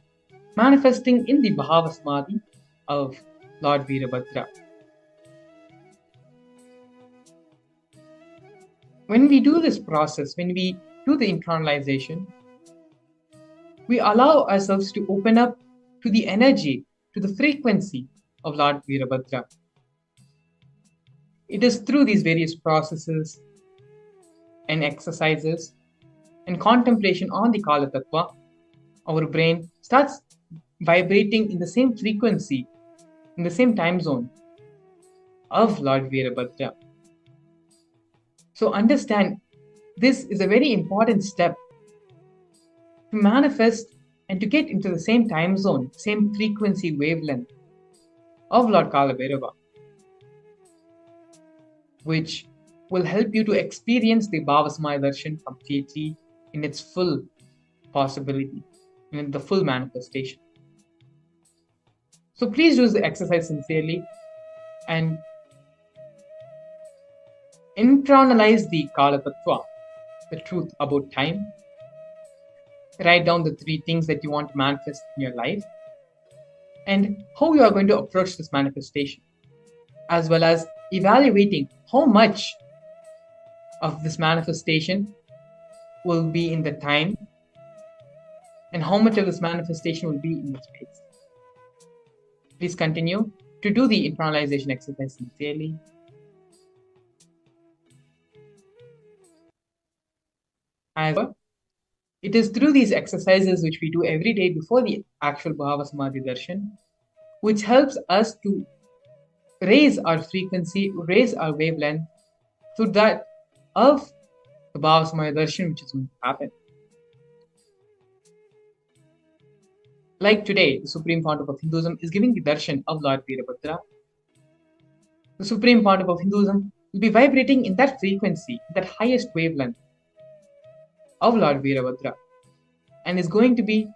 manifesting in the Bhava Samadhi of Lord Virabhadra. When we do this process, when we do the internalization, we allow ourselves to open up to the energy, to the frequency of Lord Virabhadra. It is through these various processes and exercises and contemplation on the Kala Tattva, our brain starts vibrating in the same frequency, in the same time zone of Lord Virabhadra. So understand, this is a very important step to manifest and to get into the same time zone, same frequency wavelength of Lord Kala Bhairava, which will help you to experience the Bhava Samadhi Darshan completely in its full possibility, in the full manifestation. So please do the exercise sincerely and internalize the Kala Tattva, the truth about time. Write down the 3 things that you want to manifest in your life and how you are going to approach this manifestation, as well as evaluating how much of this manifestation will be in the time and how much of this manifestation will be in the space. Please continue to do the internalization exercise sincerely. As it is through these exercises which we do every day before the actual Bhava Samadhi Darshan, which helps us to raise our frequency, raise our wavelength to that of the Bhava Samadhi Darshan which is going to happen. Like today, the Supreme Pontiff of Hinduism is giving the darshan of Lord Virabhadra. The Supreme Pontiff of Hinduism will be vibrating in that frequency, that highest wavelength of Lord Virabhadra, and is going to be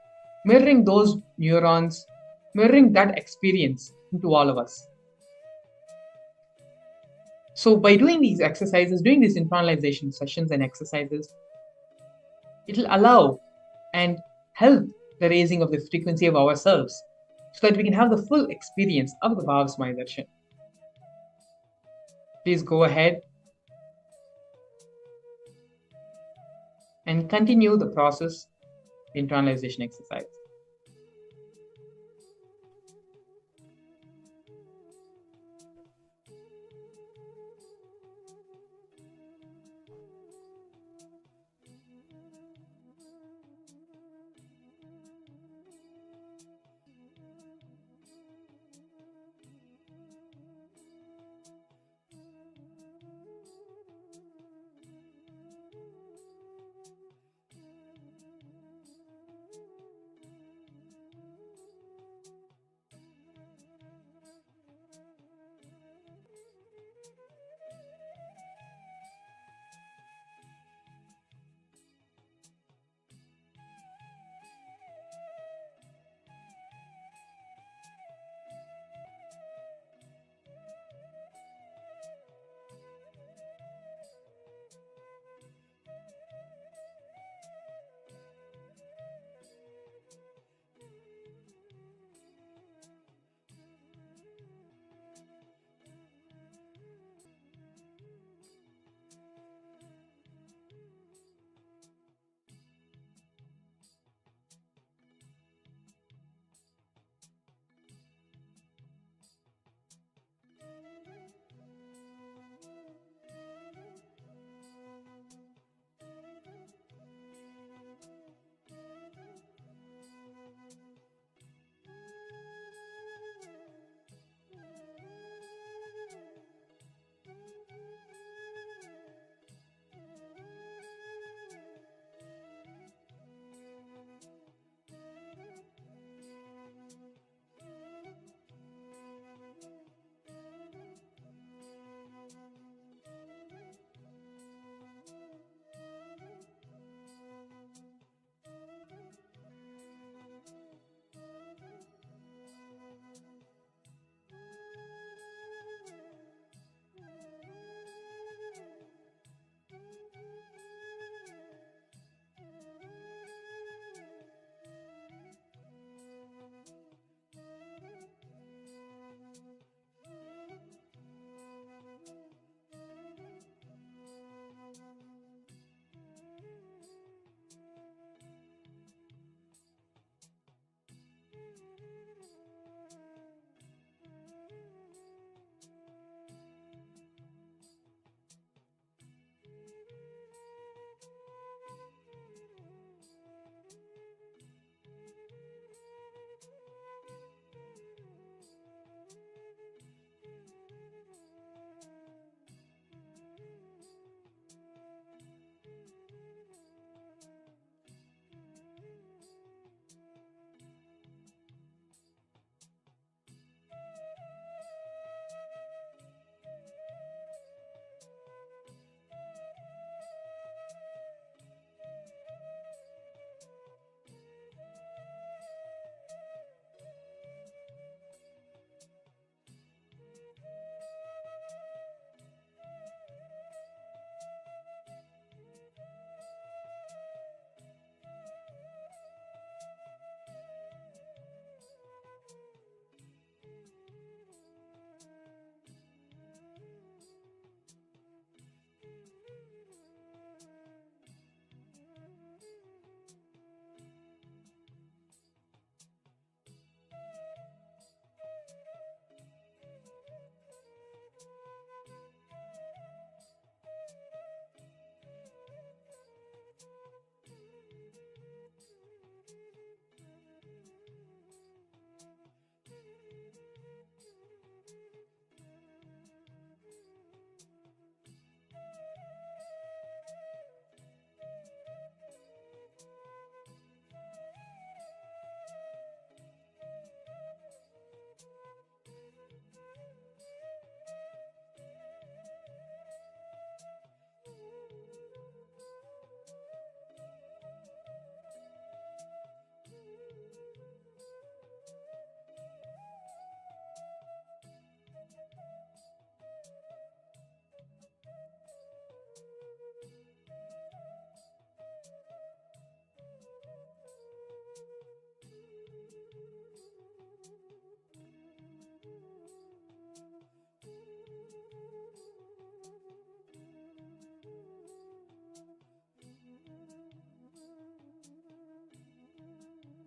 mirroring those neurons, mirroring that experience into all of us. So by doing these exercises, doing these internalization sessions and exercises, it will allow and help the raising of the frequency of ourselves so that we can have the full experience of the Bhava Samadhi Darshan. Please go ahead and continue the process, the internalization exercise.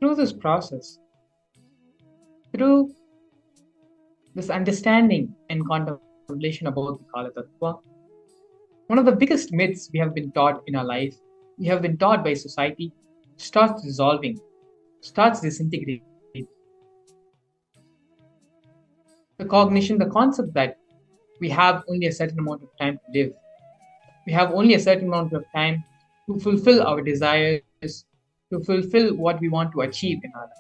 Through this process, through this understanding and contemplation about the Kala Tattva, one of the biggest myths we have been taught in our life, we have been taught by society, starts dissolving, starts disintegrating. The cognition, the concept that we have only a certain amount of time to live. We have only a certain amount of time to fulfill our desires, to fulfill what we want to achieve in our life.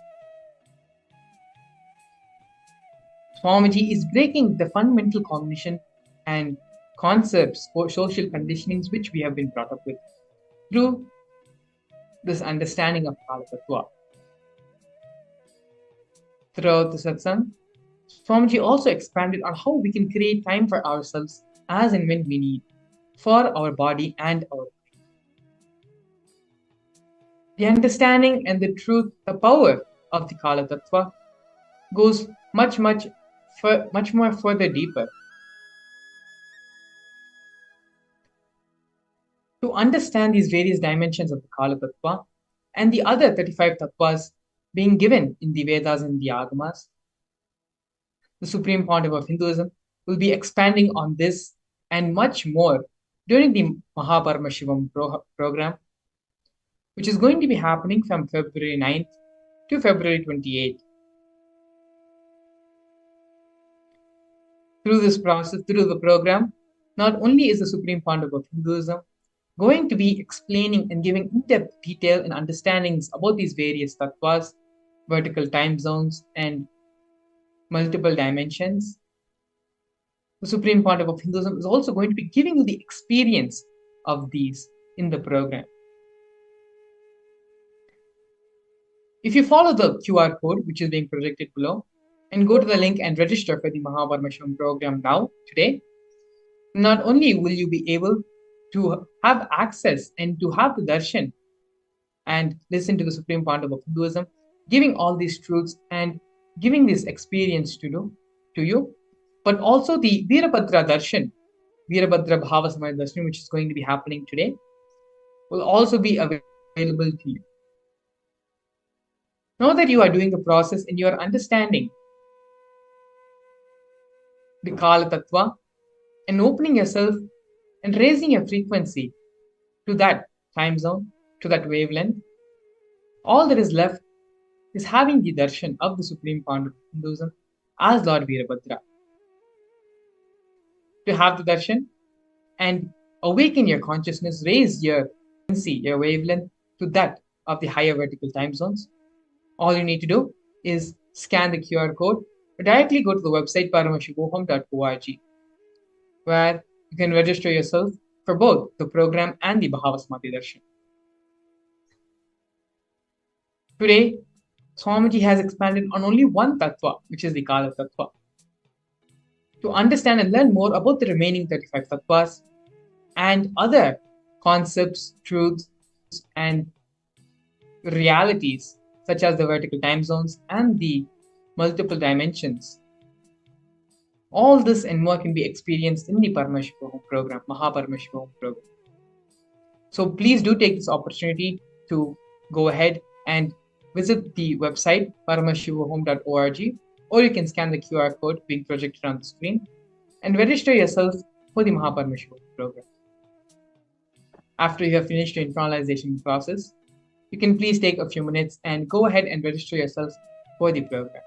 Swamiji is breaking the fundamental cognition and concepts for social conditionings which we have been brought up with through this understanding of Kala Tattva. Throughout the satsang, Swamiji also expanded on how we can create time for ourselves as and when we need, for our body and our mind. The understanding and the truth, the power of the Kala Tattva goes much more further deeper. To understand these various dimensions of the Kala Tattva and the other 35 Tattvas being given in the Vedas and the Agamas, the Supreme Pontiff of Hinduism will be expanding on this and much more during the Paramashivam program, which is going to be happening from February 9th to February 28th. Through this process, through the program, not only is the Supreme Pontiff of Hinduism going to be explaining and giving in-depth detail and understandings about these various tattvas, vertical time zones, and multiple dimensions, the Supreme Pontiff of Hinduism is also going to be giving you the experience of these in the program. If you follow the QR code, which is being projected below, and go to the link and register for the Paramashivam program now, today, not only will you be able to have access and to have the darshan and listen to the Supreme Pontiff of Hinduism, giving all these truths and giving this experience to you, but also the Virabhadra Darshan, Virabhadra Bhava Samadhi Darshan, which is going to be happening today, will also be available to you. Now that you are doing the process and you are understanding the Kala Tattva and opening yourself and raising your frequency to that time zone, to that wavelength, all that is left is having the darshan of the Supreme Pontiff of Hinduism as Lord Virabhadra. To have the darshan and awaken your consciousness, raise your frequency, your wavelength to that of the higher vertical time zones, all you need to do is scan the QR code or directly go to the website paramashivam.org, where you can register yourself for both the program and the Bhava Samadhi Darshan. Today, Swamiji has expanded on only one tattva, which is the Kala Tattva. To understand and learn more about the remaining 35 tattvas and other concepts, truths, and realities, such as the vertical time zones and the multiple dimensions, all this and more can be experienced in the Paramashivam program, Paramashivam program. So please do take this opportunity to go ahead and visit the website paramashivam.org, or you can scan the QR code being projected on the screen and register yourself for the Paramashivam program. After you have finished your internalization process, you can please take a few minutes and go ahead and register yourself for the program.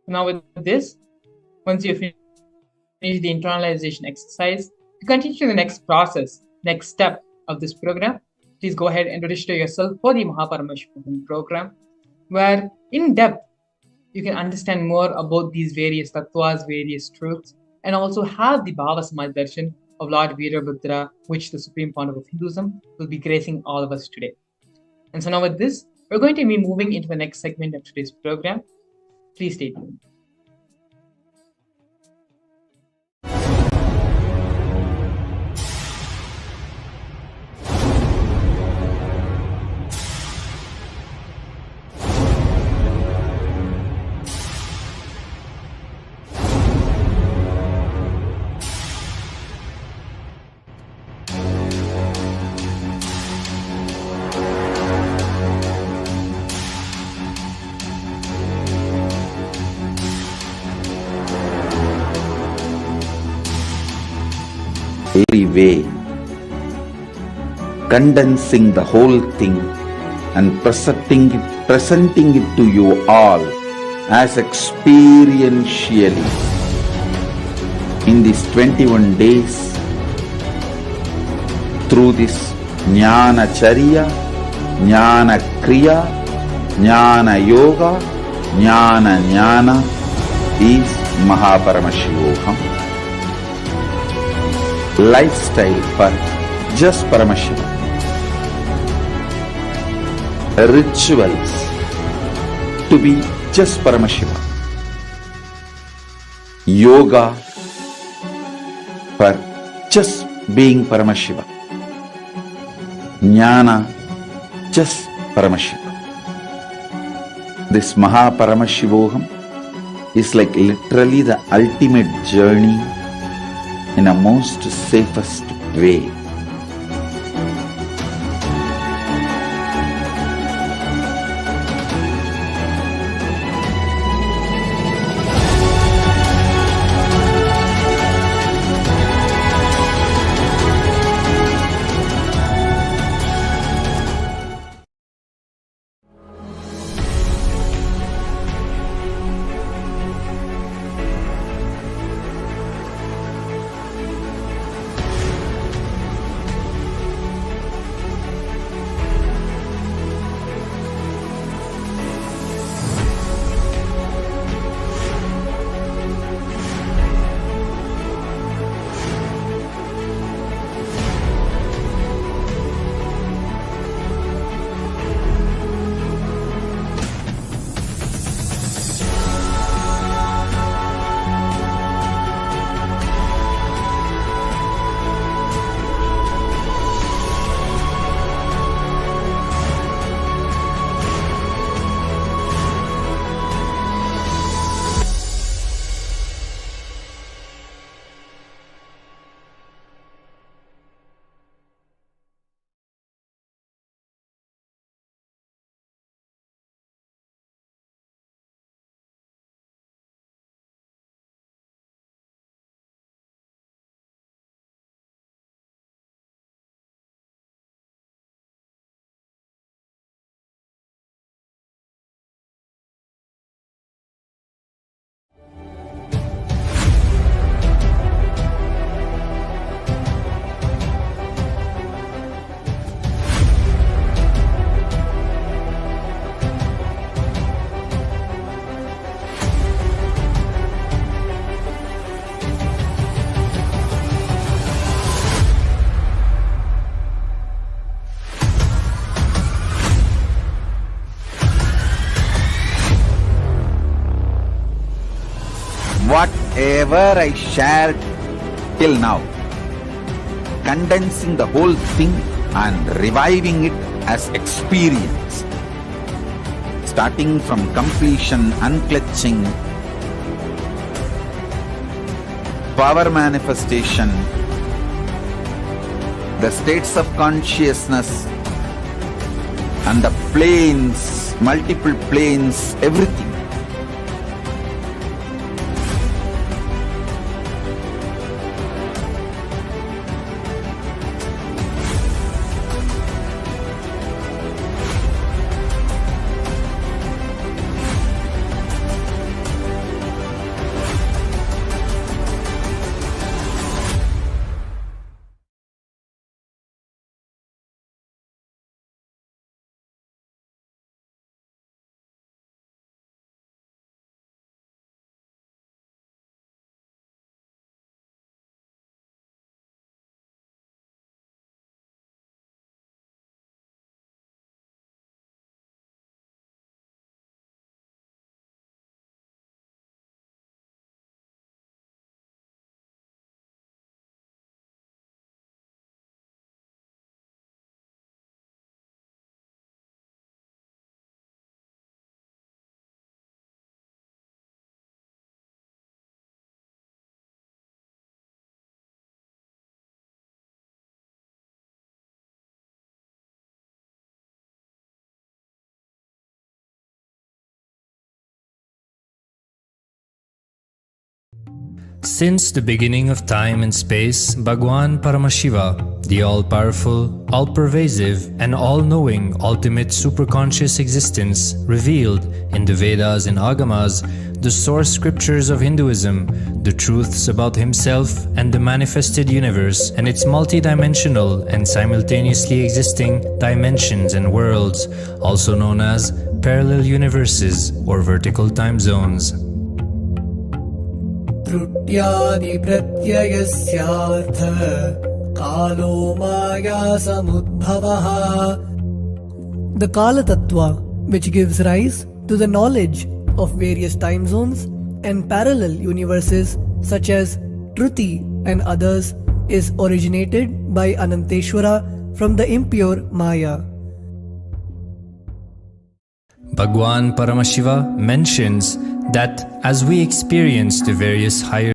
Now with this, once you finish the internalization exercise, to continue to the next process, next step of this program, please go ahead and register yourself for the Paramashivam program, where in depth you can understand more about these various tattvas, various truths, and also have the Bhava Samadhi Darshan of Lord Virabhadra, which the Supreme Founder of Hinduism will be gracing all of us today. And so now with this, we're going to be moving into the next segment of today's program. Please stay tuned. Every way, condensing the whole thing and presenting it to you all as experientially in these 21 days through this Jnana Charya, Jnana Kriya, Jnana Yoga, Jnana is Paramashivam. Lifestyle for just Paramashivam. Rituals to be just Paramashivam. Yoga for just being Paramashivam. Jnana just Paramashivam. This Paramashivam is like literally the ultimate journey in a most safest way. Whatever I shared till now, condensing the whole thing and reviving it as experience, starting from completion, unclutching, power manifestation, the states of consciousness and the planes, multiple planes, everything. Since the beginning of time and space, Bhagwan Paramashiva, the all-powerful, all-pervasive, and all-knowing ultimate superconscious existence, revealed in the Vedas and Agamas, the source scriptures of Hinduism, the truths about himself and the manifested universe and its multidimensional and simultaneously existing dimensions and worlds, also known as parallel universes or vertical time zones. त्रुट्यादिप्रत्ययस्यार्थ कालो माया samudbhavah. The Kala Tattva, which gives rise to the knowledge of various time zones and parallel universes such as Truti and others, is originated by Ananteshwara from the impure Maya. Bhagwan Paramashiva mentions that as we experience the various higher